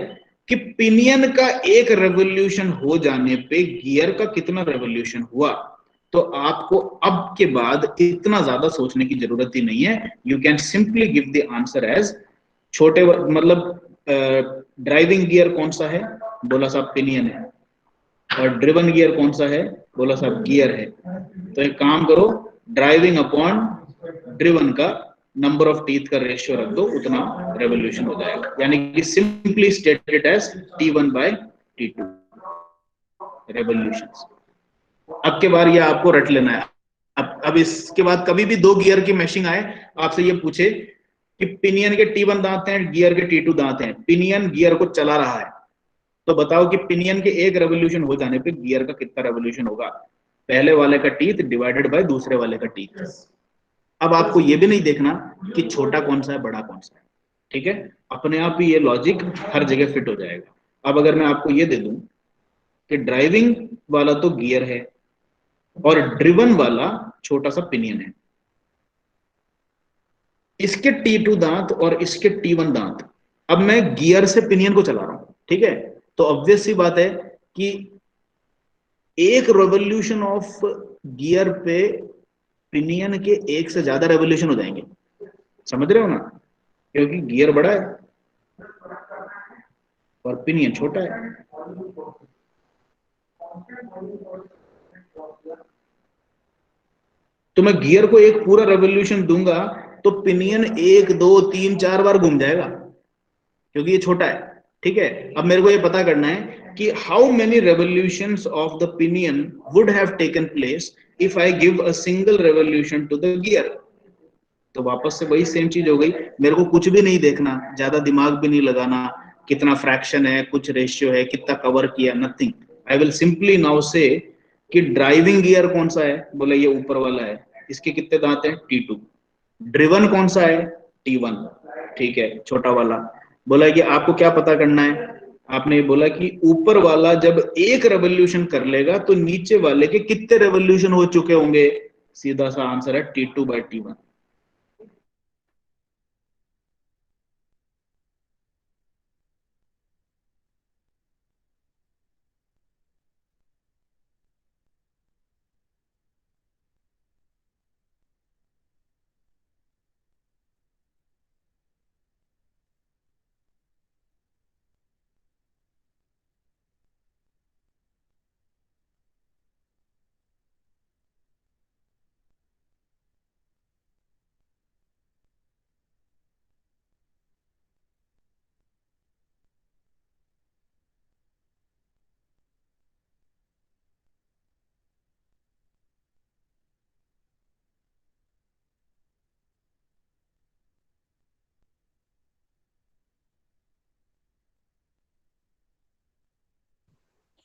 कि पिनियन का एक रेवोल्यूशन हो जाने पे गियर का कितना रेवोल्यूशन हुआ, तो आपको अब के बाद इतना ज्यादा सोचने की जरूरत ही नहीं है। You can simply give the answer as छोटे, मतलब ड्राइविंग गियर कौन सा है? बोला साहब पिनियन है। और ड्रिवन गियर कौन सा है? बोला साहब गियर है। तो एक काम करो, ड्राइविंग अपॉन ड्रिवन का नंबर ऑफ टीथ का रेशियो रख दो, उतना रेवोल्यूशन हो जाएगा। यानी कि simply stated as T1/T2 revolutions. अब के बार ये आपको रट लेना है। अब इसके बाद कभी भी 2 गियर की मैशिंग आए, आपसे ये पूछे कि पिनियन के T1 दांत हैं, गियर के T2 दांत हैं, पिनियन गियर को चला रहा है, तो बताओ कि पिनियन के एक रेवोल्यूशन हो जाने पे गियर का कितना रेवोल्यूशन होगा? पहले वाले का टीथ डिवाइडेड बाय दूसरे वाले का टीथ। अब आपको ये भी नहीं देखना कि छोटा कौन सा है बड़ा कौन सा है, ठीक है। अपने आप ही ये लॉजिक हर जगह फिट हो जाएगा। अब अगर मैं आपको ये दे दूं कि ड्राइविंग वाला तो गियर है और ड्रिवन वाला छोटा सा पिनियन है, इसके T2 दांत और इसके T1 दांत, अब मैं गियर से पिनियन को चला रहा हूं, ठीक है। तो ऑब्वियस सी बात है कि एक रेवोल्यूशन ऑफ गियर पे पिनियन के एक से ज्यादा रेवोल्यूशन हो जाएंगे। समझ रहे हो ना? क्योंकि गियर बड़ा है और पिनियन छोटा है। तो मैं गियर को एक पूरा रेवोल्यूशन दूंगा तो पिनियन 1 2 3 4 बार घूम जाएगा, क्योंकि ये छोटा है, ठीक है। अब मेरे को ये पता करना है कि how many revolutions of the pinion would have taken place if I give a single revolution to the gear. तो वापस से वही सेम चीज हो गई। मेरे को कुछ भी नहीं देखना, ज्यादा दिमाग भी नहीं लगाना, कितना फ्रैक्शन है, कुछ रेशियो है, कितना कवर किया, nothing. I will simply now से कि ड्राइविंग गियर कौन सा है? बोले ये ऊपर वाला है, इसके कितने दांत हैं? T2। ड्रिवन कौन सा है? T1, ठीक है, छोटा वाला। बोला कि आपको क्या पता करना है? आपने बोला कि ऊपर वाला जब एक रेवोल्यूशन कर लेगा तो नीचे वाले के कितने रेवोल्यूशन हो चुके होंगे? सीधा सा आंसर है T2/T1।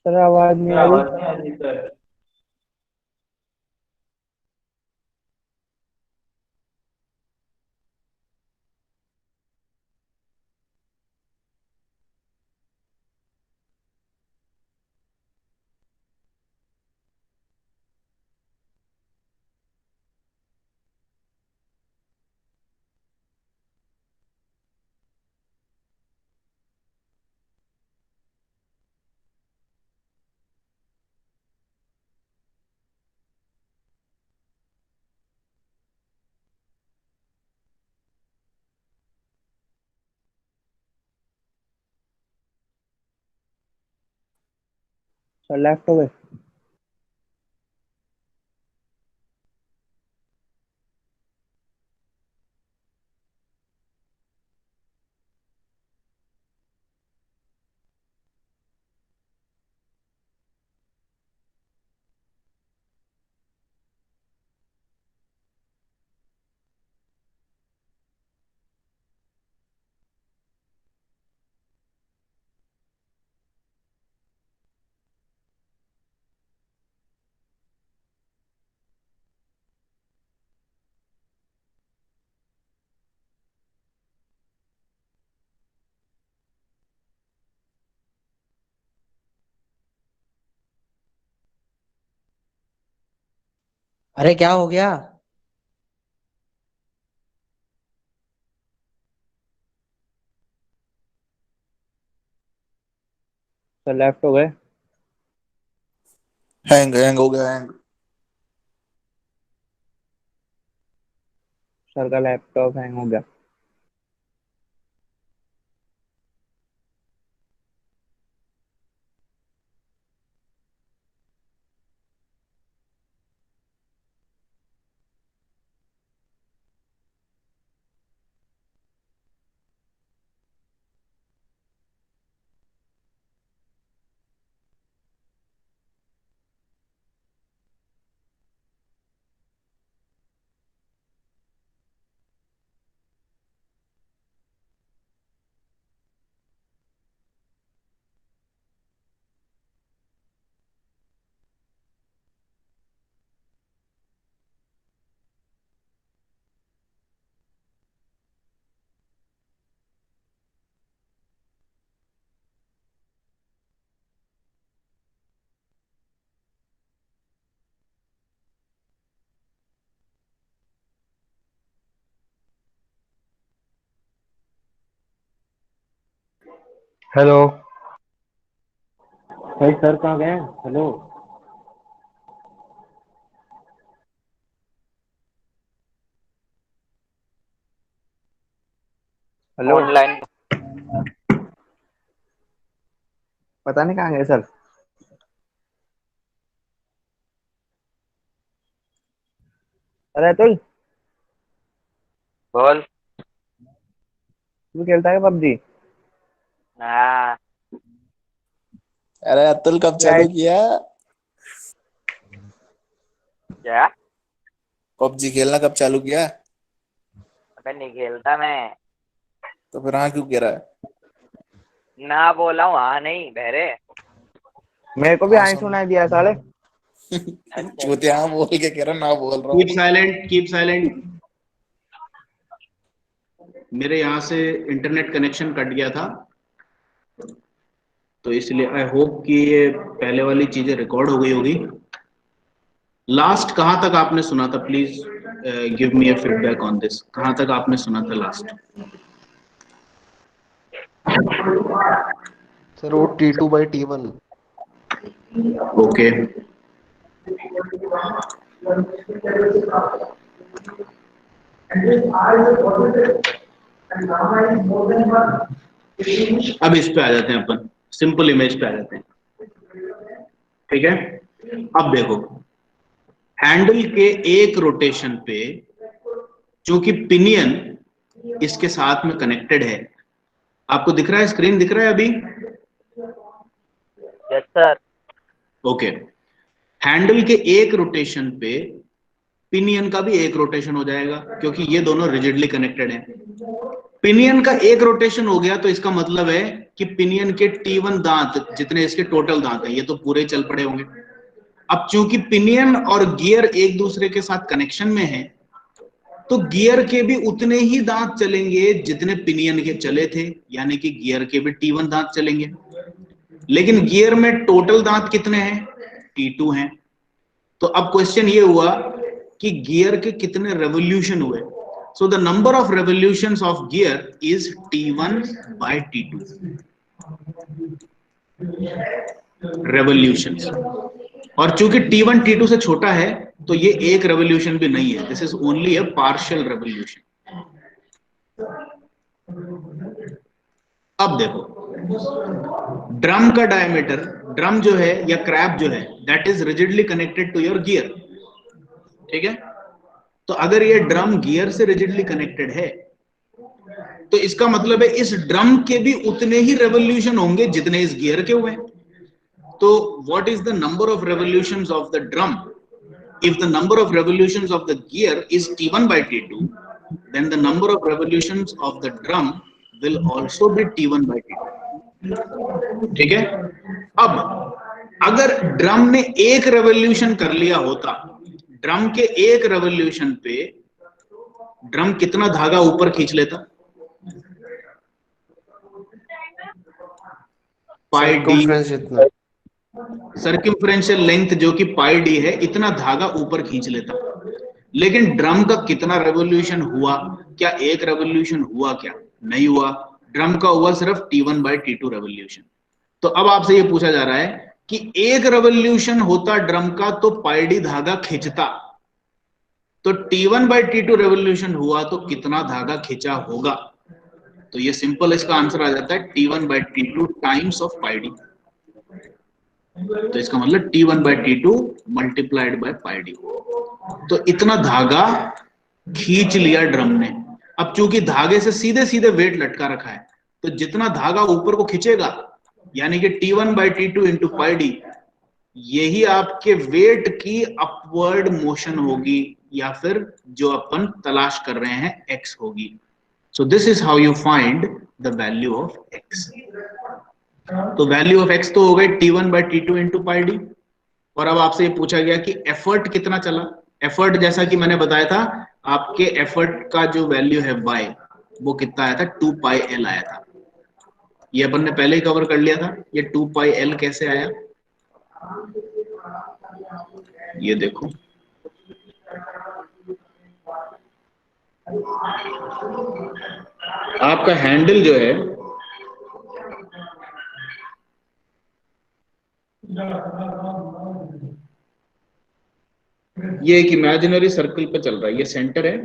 सर आवाज नहीं आ रही। सर लेफ्ट हो गए। अरे क्या हो गया? सर लेफ्ट हो गए। हैंग हैंग हो गया हैंग। सर का लैपटॉप हैंग हो गया। हेलो। भाई सर कहाँ गए? हेलो। हेलो। ऑनलाइन। पता नहीं कहाँ गए सर। अरे अतुल, बोल। तू खेलता है पबजी? हाँ। अरे अतुल कब चालू किया? क्या? पबजी खेलना कब चालू किया? अबे नहीं खेलता मैं। तो फिर हाँ क्यों कह रहा है? ना बोला हूँ, हाँ नहीं बहरे। मेरे को भी हाँ आई सुन। सुनाई दिया साले। अच्छा चूतिया अच्छा। हाँ बोल के कह रहा ना बोल रहा कीप हूँ। Silent, keep silent. मेरे यहाँ से इंटरनेट कनेक्शन कट गया था, तो इसलिए आई होप कि ये पहले वाली चीजें रिकॉर्ड हो गई होगी। लास्ट कहाँ तक आपने सुना था? Please give me a feedback on this. कहाँ तक आपने सुना था लास्ट? सर वो T2/T1। ओके। अब इस पे आ जाते हैं अपन, सिंपल इमेज पे आ जाते हैं। ठीक है, अब देखो, हैंडल के एक रोटेशन पे चूंकि पिनियन इसके साथ में कनेक्टेड है, आपको दिख रहा है, स्क्रीन दिख रहा है अभी? Yes sir. ओके। हैंडल के एक रोटेशन पे पिनियन का भी एक रोटेशन हो जाएगा, क्योंकि ये दोनों रिजिडली कनेक्टेड हैं। पिनियन का एक रोटेशन हो गया तो इसका मतलब है कि पिनियन के T1 दांत, जितने इसके टोटल दांत हैं, ये तो पूरे चल पड़े होंगे। अब चूंकि पिनियन और गियर एक दूसरे के साथ कनेक्शन में है, तो गियर के भी उतने ही दांत चलेंगे जितने पिनियन के चले थे, यानी कि गियर के भी T1 दांत चलेंगे। लेकिन गियर में टोटल दांत कितने हैं? T2 हैं। तो अब क्वेश्चन ये हुआ कि गियर के कितने रेवोल्यूशन हुए। So the number of revolutions of gear is T1/T2 revolutions. और चूंकि T1 T2 से छोटा है, तो ये एक रेवोल्यूशन भी नहीं है, this is only a partial revolution. अब देखो, ड्रम का डायमीटर ड्रम जो है या क्रैब जो है that is rigidly connected to your gear, ठीक है। तो अगर ये ड्रम गियर से रिजिडली कनेक्टेड है तो इसका मतलब है इस ड्रम के भी उतने ही रेवोल्यूशन होंगे जितने इस गियर के हुए। तो what is the number of revolutions of the drum? If the number of revolutions of the gear is t1 by t2, then the number of revolutions of the drum will also be t1 by t2, ठीक है। अब अगर drum ने एक revolution कर लिया होता, drum के एक रेवोल्यूशन पे ड्रम कितना धागा ऊपर खींच लेता? पाई डी, Circumference इतना। सर्कमफ्रेंशियल लेंथ जो कि पाई डी है, इतना धागा ऊपर खींच लेता। लेकिन ड्रम का कितना रेवोल्यूशन हुआ? क्या एक रेवोल्यूशन हुआ? क्या नहीं हुआ। ड्रम का हुआ सिर्फ t1 by t2 रेवोल्यूशन। तो अब आपसे ये पूछा जा रहा है कि एक रेवोल्यूशन होता ड्रम का तो पाई डी धागा खींचता, तो t1 by t2 रेवोल्यूशन हुआ तो कितना धागा खींचा होगा? तो ये सिंपल इसका आंसर आ जाता है t1 by t2 times of pi D. तो इसका मतलब t1 by t2 multiplied by pi D. तो इतना धागा खींच लिया ड्रम ने। अब चूंकि धागे से सीधे सीधे वेट लटका रखा है, तो जितना धागा ऊपर को खींचेगा यानी कि t1 by t2 into pi D, यही आपके वेट की अपवर्ड मोशन होगी, या फिर जो अपन तलाश कर रहे हैं x होगी। So this is how you find the value of x। तो वैल्यू ऑफ x तो हो गई t1 by t2 into pi D. और अब आपसे ये पूछा गया कि एफर्ट कितना चला। एफर्ट जैसा कि मैंने बताया था, आपके एफर्ट का जो वैल्यू है y, वो कितना आया था? 2 पाई l आया था। ये अपन ने पहले ही कवर कर लिया था। ये 2 पाई l कैसे आया, ये देखो। आपका हैंडल जो है ये एक इमेजिनरी सर्कल पे चल रहा है, ये सेंटर है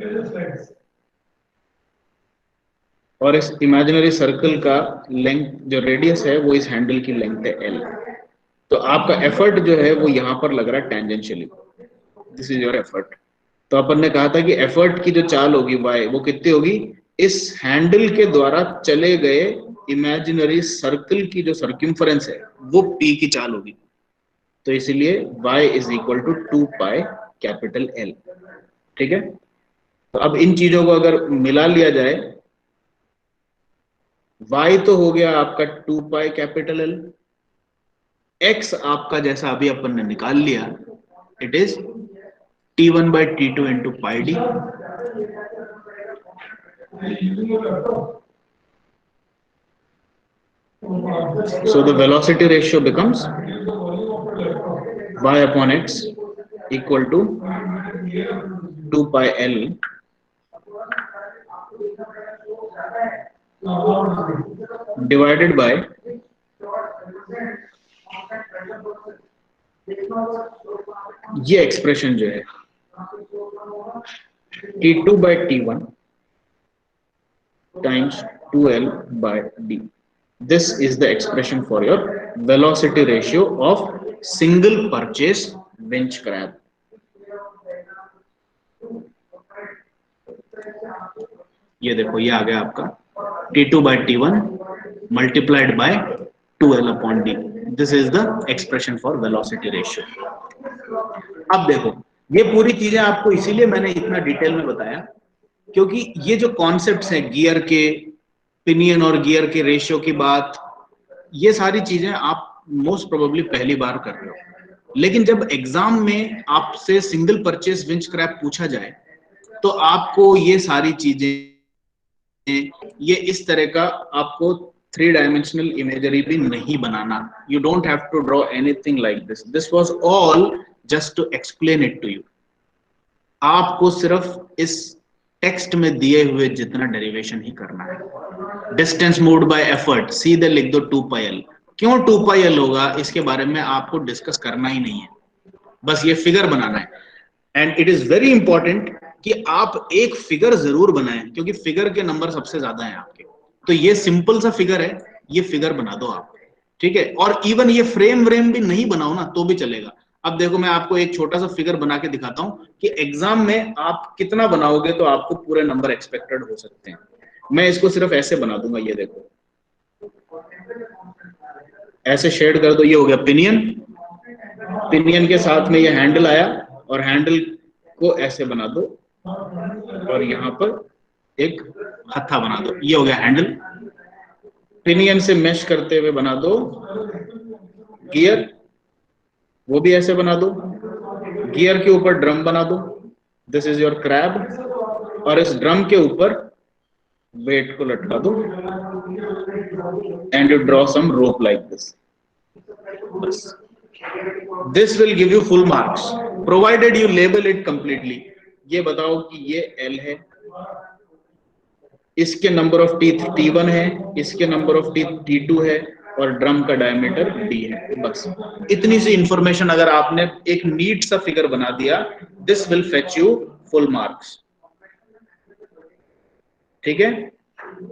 और इस इमेजिनरी सर्कल का लेंथ जो रेडियस है वो इस हैंडल की लेंथ है l। तो आपका एफर्ट जो है वो यहां पर लग रहा है tangentially, this is your effort. तो अपन ने कहा था कि एफर्ट की जो चाल होगी y, वो कितनी होगी? इस हैंडल के द्वारा चले गए इमेजिनरी सर्कल की जो सर्कम्फरेंस है वो p की चाल होगी। तो इसीलिए y is equal to 2 pi capital L, ठीक है। तो अब इन चीजों को अगर मिला लिया जाए, y तो हो गया आपका 2 पाई कैपिटल L, x आपका जैसा अभी अपन ने निकाल लिया, it is t1 by t2 into pi D. So the velocity ratio becomes y upon x equal to 2 pi L divided by ये एक्सप्रेशन जो है t2 by t1 times 2L by d. This is the expression for your velocity ratio of single purchase winch crab. ये देखो, ये आ गया आपका t2 by t1 multiplied by 2L upon d. This is the expression for velocity ratio. अब देखो, ये पूरी चीजें आपको इसीलिए मैंने इतना डिटेल में बताया क्योंकि ये जो कॉन्सेप्ट्स हैं, गियर के पिनियन और गियर के रेशियो की बात, ये सारी चीजें आप मोस्ट प्रोबेबली पहली बार कर रहे हो। लेकिन जब एग्जाम में आपसे सिंगल परचेस विंच क्रैब पूछा जाए तो आपको ये सारी चीजें, ये इस तरह का आपको 3 डायमेंशनल इमेजरी भी नहीं बनाना। You don't have to draw anything like this. This was all just to explain it to you. आपको सिर्फ इस टेक्स्ट में दिए हुए जितना डेरिवेशन ही करना है। डिस्टेंस मूव्ड बाय एफर्ट सीधे लिख दो 2 पाई L। क्यों 2 पाई L होगा इसके बारे में आपको डिस्कस करना ही नहीं है, बस ये फिगर बनाना है। And it is very important कि आप एक फिगर जरूर बनाएं क्योंकि फिगर के नंबर सबसे ज्यादा हैं आपके। तो ये सिंपल सा फिगर है, ये फिगर बना दो आप, ठीक है, और इवन ये फ्रेम व्रेम भी नहीं बनाओ ना तो भी चलेगा। अब देखो मैं आपको एक छोटा सा फिगर बना के दिखाता हूं कि एग्जाम में आप कितना बनाओगे तो आपको पूरे नंबर एक्सपेक्टेड हो सकते हैं। मैं इसको सिर्फ ऐसे बना दूंगा, ये देखो ऐसे शेड कर दो, ये हो गया पिनियन, पिनियन के साथ में ये हैंडल आया और हैंडल को ऐसे बना दो और यहां पर एक हत्था बना दो, ये हो गया हैंडल। पिनियन से मैश करते हुए बना दो गियर, वो भी ऐसे बना दो। गियर के ऊपर ड्रम बना दो, दिस इज योर क्रैब, और इस ड्रम के ऊपर वेट को लटका दो and you draw some rope like this. बस, this will give you full marks provided you label it completely. ये बताओ कि ये एल है, इसके नंबर ऑफ टीथ T1 है, इसके नंबर ऑफ टीथ T2 है और ड्रम का डायमीटर D है। बस इतनी सी इंफॉर्मेशन अगर आपने एक नीट सा फिगर बना दिया, this will fetch you full marks. ठीक है,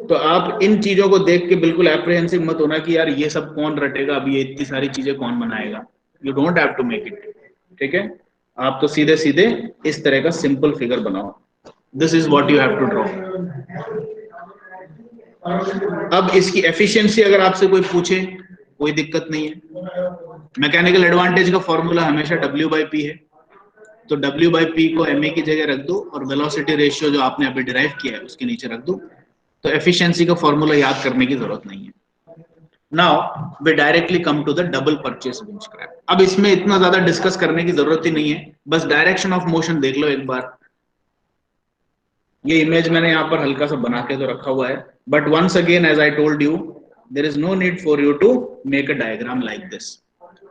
तो आप इन चीजों को देख के बिल्कुल एप्रीहेंसिव मत होना कि यार ये सब कौन रटेगा, अभी ये इतनी सारी चीजें कौन बनाएगा। You don't have to make it. ठीक है, आप तो सीधे सीधे इस तरह का सिंपल फिगर बनाओ, this is what you have to draw. अब इसकी एफिशिएंसी अगर आपसे कोई पूछे, कोई दिक्कत नहीं है। मैकेनिकल एडवांटेज का फॉर्मूला हमेशा W/P है, तो W/P को MA की जगह रख दो और वेलोसिटी रेशियो जो आपने अभी डिराइव किया है उसके नीचे रख दो, तो एफिशिएंसी का फॉर्मूला याद करने की जरूरत नहीं है। Now we directly come to the double purchase winch crab. अब इसमें इतना ज्यादा डिस्कस करने की जरूरत ही नहीं है, बस डायरेक्शन ऑफ मोशन देख लो एक बार। ये इमेज मैंने यहाँ पर हल्का सा बना के तो रखा हुआ है, but once again as I told you there is no need for you to make a diagram like this.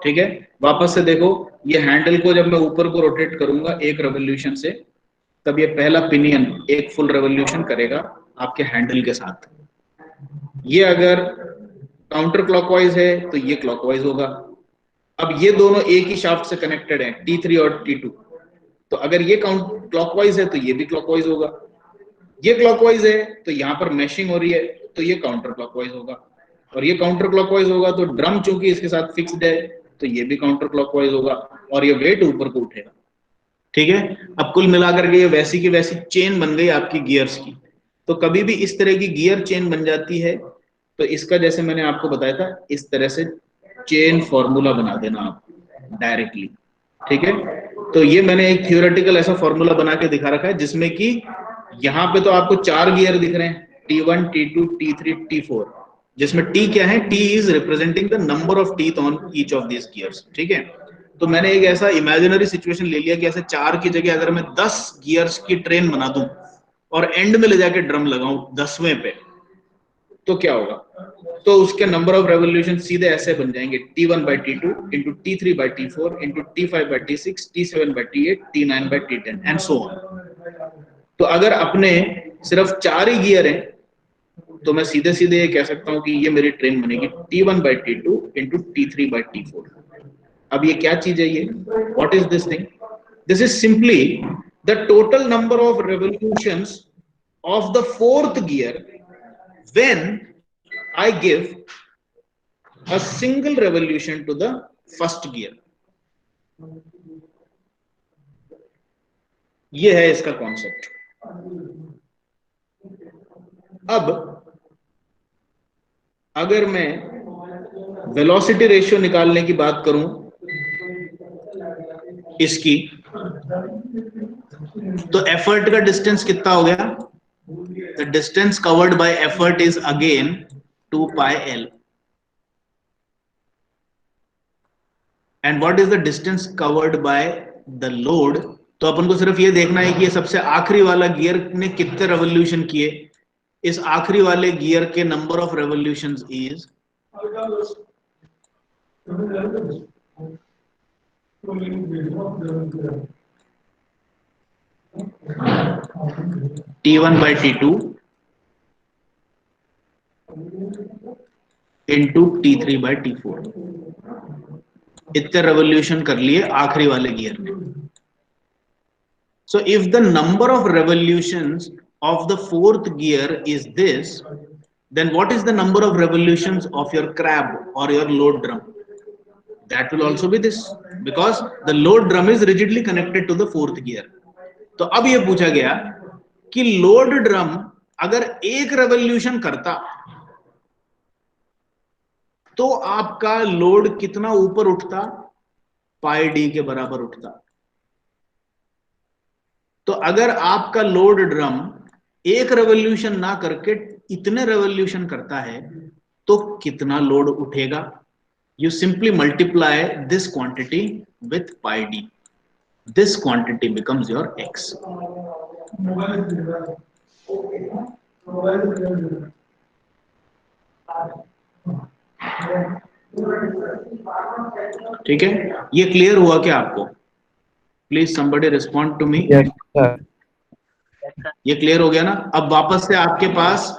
ठीक है, वापस से देखो, ये हैंडल को जब मैं ऊपर को रोटेट करूंगा एक रेवोल्यूशन से, तब ये पहला पिनियन एक फुल रेवोल्यूशन करेगा आपके हैंडल के साथ। ये अगर काउंटर क्लॉकवाइज है तो ये क्लॉकवाइज होगा। अब ये दोनों एक ही शाफ्ट से कनेक्टेड हैं, T3 और T2, तो अगर ये काउंट क्लॉकवाइज है तो ये भी क्लॉकवाइज होगा। ये क्लॉकवाइज है तो यहाँ पर मैशिंग हो रही है तो ये काउंटर क्लॉकवाइज होगा, और ये काउंटर क्लॉकवाइज होगा तो ड्रम चूंकि इसके साथ फिक्स्ड है तो ये भी काउंटर क्लॉकवाइज होगा और ये वेट ऊपर को उठेगा। ठीक है, अब कुल मिलाकर के ये वैसी की वैसी चेन बन गई आपकी गियर्स की। तो कभी भी इस तरह की गियर चेन बन जाती है तो इसका जैसे मैंने आपको बताया था इस तरह से चेन फॉर्मूला बना देना आप डायरेक्टली। ठीक है, तो ये मैंने एक थियोरेटिकल ऐसा फॉर्मूला बना के दिखा रखा है जिसमें कि यहाँ पे तो आपको 4 गियर दिख रहे हैं, T1, T2, T3, T4, जिसमें T क्या है, T is representing the number of teeth on each of this gears. ठीक है, तो मैंने एक ऐसा इमेजिनरी सिचुएशन ले लिया कि ऐसे 4 की जगह अगर मैं 10 गियर्स की ट्रेन बना दूं और एंड में ले जाके ड्रम लगाऊं 10वें पे, तो क्या होगा, तो उसके नंबर ऑफ रेवोल्यूशन सीधे ऐसे बन जाएंगे, T1/T2 into T3/T4 into T5/T6 T7/T8 T9/T10 and so on. तो अगर अपने सिर्फ 4 ही गियर हैं तो मैं सीधे सीधे ये कह सकता हूं कि ये मेरी ट्रेन बनेगी T1/T2 इंटू T3/T4। अब ये क्या चीज है, ये what is this thing, this is simply the total number of revolutions of the 4th gear when I give a single revolution to the 1st gear। ये है इसका कॉन्सेप्ट। अब अगर मैं वेलोसिटी रेशियो निकालने की बात करूं इसकी, तो एफर्ट का डिस्टेंस कितना हो गया, the distance covered by effort is again 2 pi L, and what is the distance covered by the load। तो अपन को सिर्फ ये देखना है कि ये सबसे आखिरी वाला गियर ने कितने रेवोल्यूशन किए, इस आखिरी वाले गियर के number of revolutions is T1/T2 into T3/T4। इतने रेवोल्यूशन कर लिए आखिरी वाले गियर ने। So if the number of revolutions of the 4th gear is this, then what is the number of revolutions of your crab or your load drum? That will also be this, because the load drum is rigidly connected to the fourth gear. तो अब ये पूछा गया कि load drum अगर एक revolution करता तो आपका लोड कितना ऊपर उठता? पाई डी के बराबर उठता। तो अगर आपका लोड ड्रम एक रेवोल्यूशन ना करके इतने रेवोल्यूशन करता है तो कितना लोड उठेगा? You simply multiply this quantity with pi d. This quantity becomes your x. ठीक है, ये क्लियर हुआ क्या आपको? Please somebody respond to me. Yes, sir. ये क्लियर हो गया ना? अब वापस से आपके पास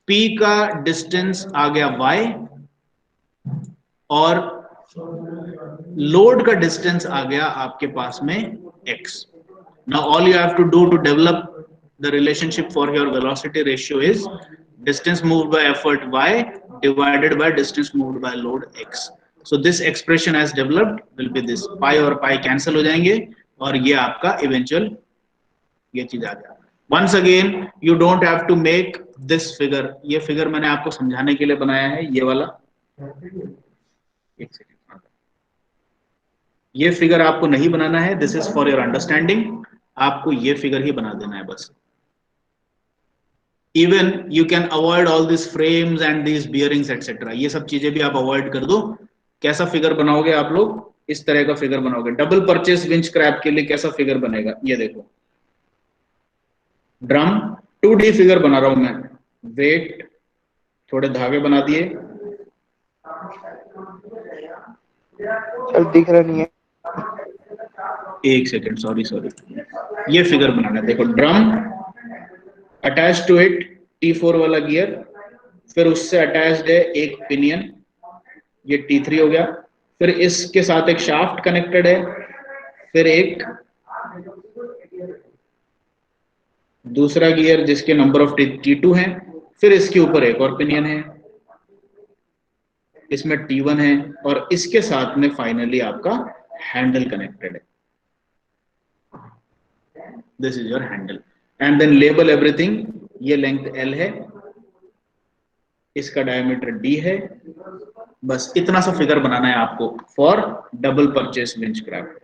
P का डिस्टेंस आ गया y और लोड का डिस्टेंस आ गया आपके पास में x. Now all you have to do to develop the relationship for your velocity ratio is distance moved by effort y divided by distance moved by load x. So this expression as developed will be this. Pi और pi cancel हो जाएंगे और ये आपका eventual ये चीज आ गया. Once again you don't have to make this figure. ये फिगर मैंने आपको समझाने के लिए बनाया है, ये वाला. एक सेकंड, ये फिगर आपको नहीं बनाना है. This is for your understanding. आपको ये फिगर ही बना देना है बस. Even you can avoid all this frames and this bearings etcetera. ये सब चीजें भी आप अवॉइड कर दो. कैसा फिगर बनाओगे आप लोग? इस तरह का फिगर बनाओगे. डबल परचेस विंच क्रैब के लिए कैसा फिगर बनेगा? ये देखो, ड्रम 2D फिगर बना रहा हूं मैं. वेट, थोड़े धागे बना दिए. सर दिख रहा नहीं है. एक सेकेंड, सॉरी. ये फिगर बनाना है. देखो, drum attach to it T4 वाला गियर, फिर उससे अटैच्ड है एक पिनियन, ये T3 हो गया. फिर इसके साथ एक शाफ्ट कनेक्टेड है, फिर एक दूसरा गियर जिसके नंबर ऑफ T2 है, फिर इसके ऊपर एक और पिनियन है, इसमें T1 है, और इसके साथ में फाइनली आपका हैंडल कनेक्टेड है. This is your handle. And then label everything. ये लेंथ L है, इसका डायमीटर D है. बस इतना सा फिगर बनाना है आपको for double purchase winch crab.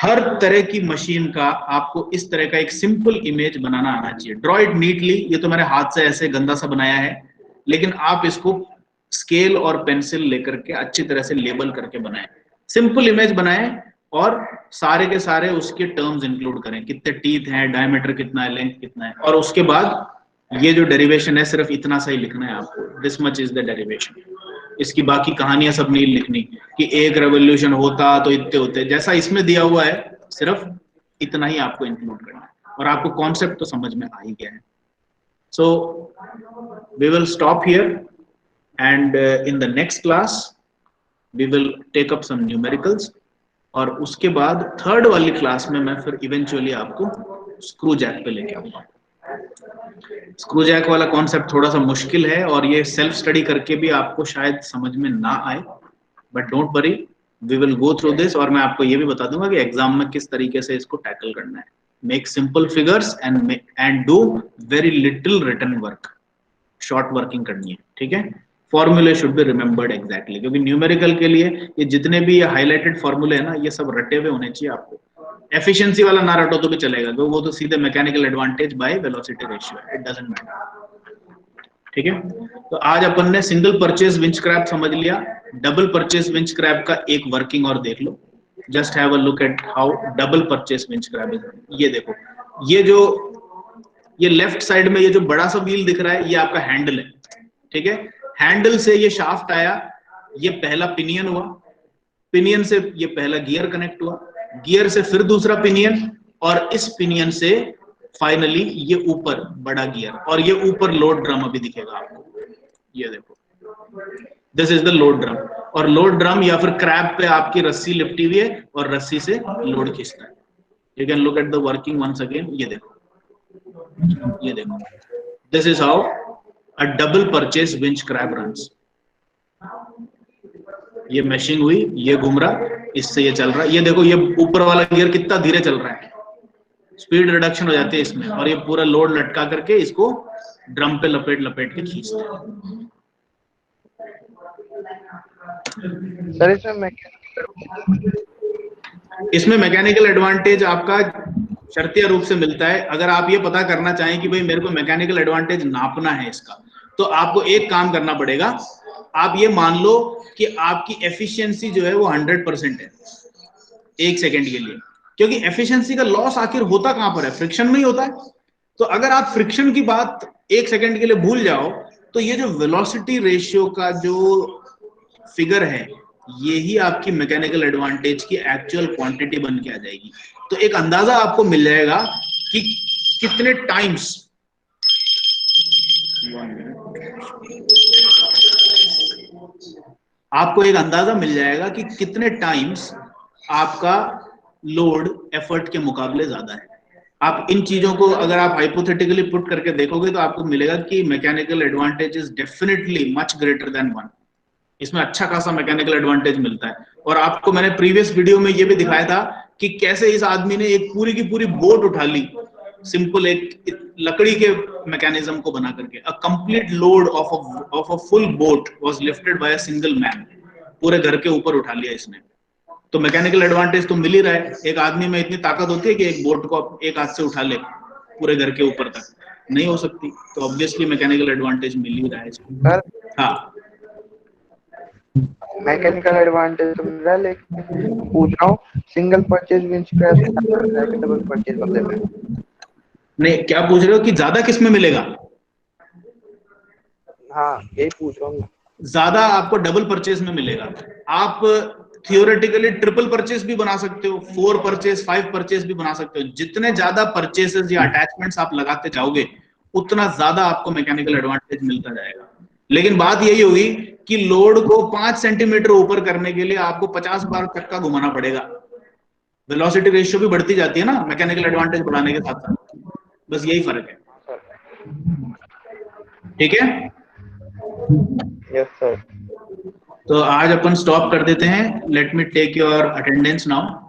हर तरह की मशीन का आपको इस तरह का एक सिंपल इमेज बनाना आना चाहिए. Draw it neatly. ये तो मैंने हाथ से ऐसे गंदा सा बनाया है, लेकिन आप इसको स्केल और पेंसिल लेकर के अच्छी तरह से लेबल करके बनाएं. सिंपल इमेज बनाएं और सारे के सारे उसके टर्म्स इंक्लूड करें. कितने टीथ हैं, डायमीटर कितना है, लेंथ कितना है, और उसके बाद ये जो डेरिवेशन है सिर्फ इतना सा ही लिखना है आपको. This much is the derivation. इसकी बाकी कहानियां सब नहीं लिखनी कि एक रेवोल्यूशन होता तो इतने होते. जैसा इसमें दिया हुआ है सिर्फ इतना ही आपको इंक्लूड करना है, और आपको कॉन्सेप्ट तो समझ में आ ही गया है. So we will stop here, and in the next class we will take up some numericals, और उसके बाद थर्ड वाली क्लास में मैं फिर इवेंचुअली आपको स्क्रू जैक पे लेके आऊंगा. स्क्रू जैक वाला कॉन्सेप्ट थोड़ा सा मुश्किल है और ये सेल्फ स्टडी करके भी आपको शायद समझ में ना आए, but don't worry, we will go through this. और मैं आपको ये भी बता दूंगा कि एग्जाम में किस तरीके से इसको टैकल करना है. Make simple figures and do very little written work. Short working करनी है, ठीक है. Formula should be remembered exactly, क्योंकि न्यूमेरिकल के लिए ये जितने भी ये हाईलाइटेड फॉर्मूले है ना, ये सब रटे हुए होने चाहिए आपको. एफिशिएंसी वाला ना रटो तो भी चलेगा, क्योंकि वो तो सीधे mechanical advantage by velocity ratio है. इट डजंट मैटर, ठीक है. तो आज अपन ने सिंगल परचेज विंच क्रैब समझ लिया. डबल परचेज विंच क्रैब का एक वर्किंग और देख लो. Just have a look at how double purchase winch crab is. ये देखो, ये लेफ्ट साइड में ये जो बड़ा सा व्हील दिख रहा है, ये आपका हैंडल है, ठीक है. हैंडल से ये शाफ्ट आया, ये पहला पिनियन हुआ, पिनियन से ये पहला गियर कनेक्ट हुआ, गियर से फिर दूसरा पिनियन, और इस पिनियन से फाइनली ये ऊपर बड़ा गियर, और ये ऊपर लोड ड्रम अभी दिखेगा आपको. ये देखो, this is the load drum. और लोड ड्रम या फिर क्रैब पे आपकी रस्सी लिपटी हुई है और रस्सी से लोड खींचता है. You can look at the working once again. ये देखो, This is how a double purchase winch crab runs. ये मैशिंग हुई, ये घूम रहा, इससे ये चल रहा है। ये देखो ये ऊपर वाला गियर कितना धीरे चल रहा है, स्पीड रिडक्शन हो जाती है इसमें, और ये पूरा लोड लटका करके इसको ड्रम पे लपेट लपेट के खींचते हैं। सर इसमें मैकेनिकल एडवांटेज आपका शर्तिया रूप से मिलता है। अगर आप ये पता करना चाहें कि भाई मेरे को मैकेनिकल एडवांटेज नापना है इसका, तो आपको एक काम करना पड़ेगा। आप ये मान लो कि आपकी एफिशिएंसी जो है वो 100% है 1 सेकंड के लिए, क्योंकि एफिशिएंसी का लॉस आखिर होता कहां पर है, फ्रिक्शन में ही होता है। तो अगर आप फ्रिक्शन की बात 1 सेकंड के लिए भूल जाओ, तो ये जो वेलोसिटी रेशियो का जो फिगर है, यही आपकी मैकेनिकल एडवांटेज की एक्चुअल क्वांटिटी बन के आ जाएगी। तो एक अंदाजा आपको मिल जाएगा कि कितने टाइम्स, आपको एक अंदाजा मिल जाएगा कि कितने टाइम्स आपका लोड एफर्ट के मुकाबले ज्यादा है। आप इन चीजों को अगर आप हाइपोथेटिकली पुट करके देखोगे तो आपको मिलेगा कि mechanical advantage is definitely much greater than 1। इसमें अच्छा खासा मैकेनिकल एडवांटेज मिलता है। और आपको मैंने प्रीवियस वीडियो में ये भी दिखाया था कि कैसे इस आदमी ने एक पूरी की पूरी बोट उठा ली, सिंपल एक लकड़ी के मैकेनिज्म को बना करके। A complete load of a full boat was lifted bye a single man. पूरे घर के ऊपर उठा लिया इसने। तो मैकेनिकल एडवांटेज तो मिल ही रहा है। एक आदमी में इतनी ताकत होती है कि एक बोट को एक हाथ से उठा ले पूरे घर के ऊपर तक, नहीं हो सकती। तो ऑब्वियसली मैकेनिकल एडवांटेज मिल ही रहा है इसमें। सर हाँ, मैकेनिकल एडवांटेज तो मिल रहा है, लेकिन पूछ रहा हूँ सिंगल परचेज विंच कैसे है कि डबल परचेज बदले में? नहीं, क्या पूछ रहे हो कि ज्यादा किस में मिलेगा? हाँ यही पूछ रहा हूँ मैं। ज्यादा आपको डबल परचेज में मिलेगा। आप थियोरेटिकली ट्रिपल परचेज भी बना सकते हो, 4 परचेज 5 परचेज भी बना सकते हो। जितने ज्यादा परचेसेस या अटैचमेंट्स आप लगाते जाओगे, उतना ज्यादा आपको मैकेनिकल एडवांटेज मिलता जाएगा। लेकिन बात यही होगी कि लोड को 5 सेंटीमीटर ऊपर करने के लिए आपको 50 बार चक्का घुमाना पड़ेगा। वेलोसिटी रेशियो भी बढ़ती जाती है ना मैकेनिकल एडवांटेज बढ़ाने के साथ साथ। बस यही फर्क है। ठीक है, यस सर। तो आज अपन स्टॉप कर देते हैं। Let me take your attendance now.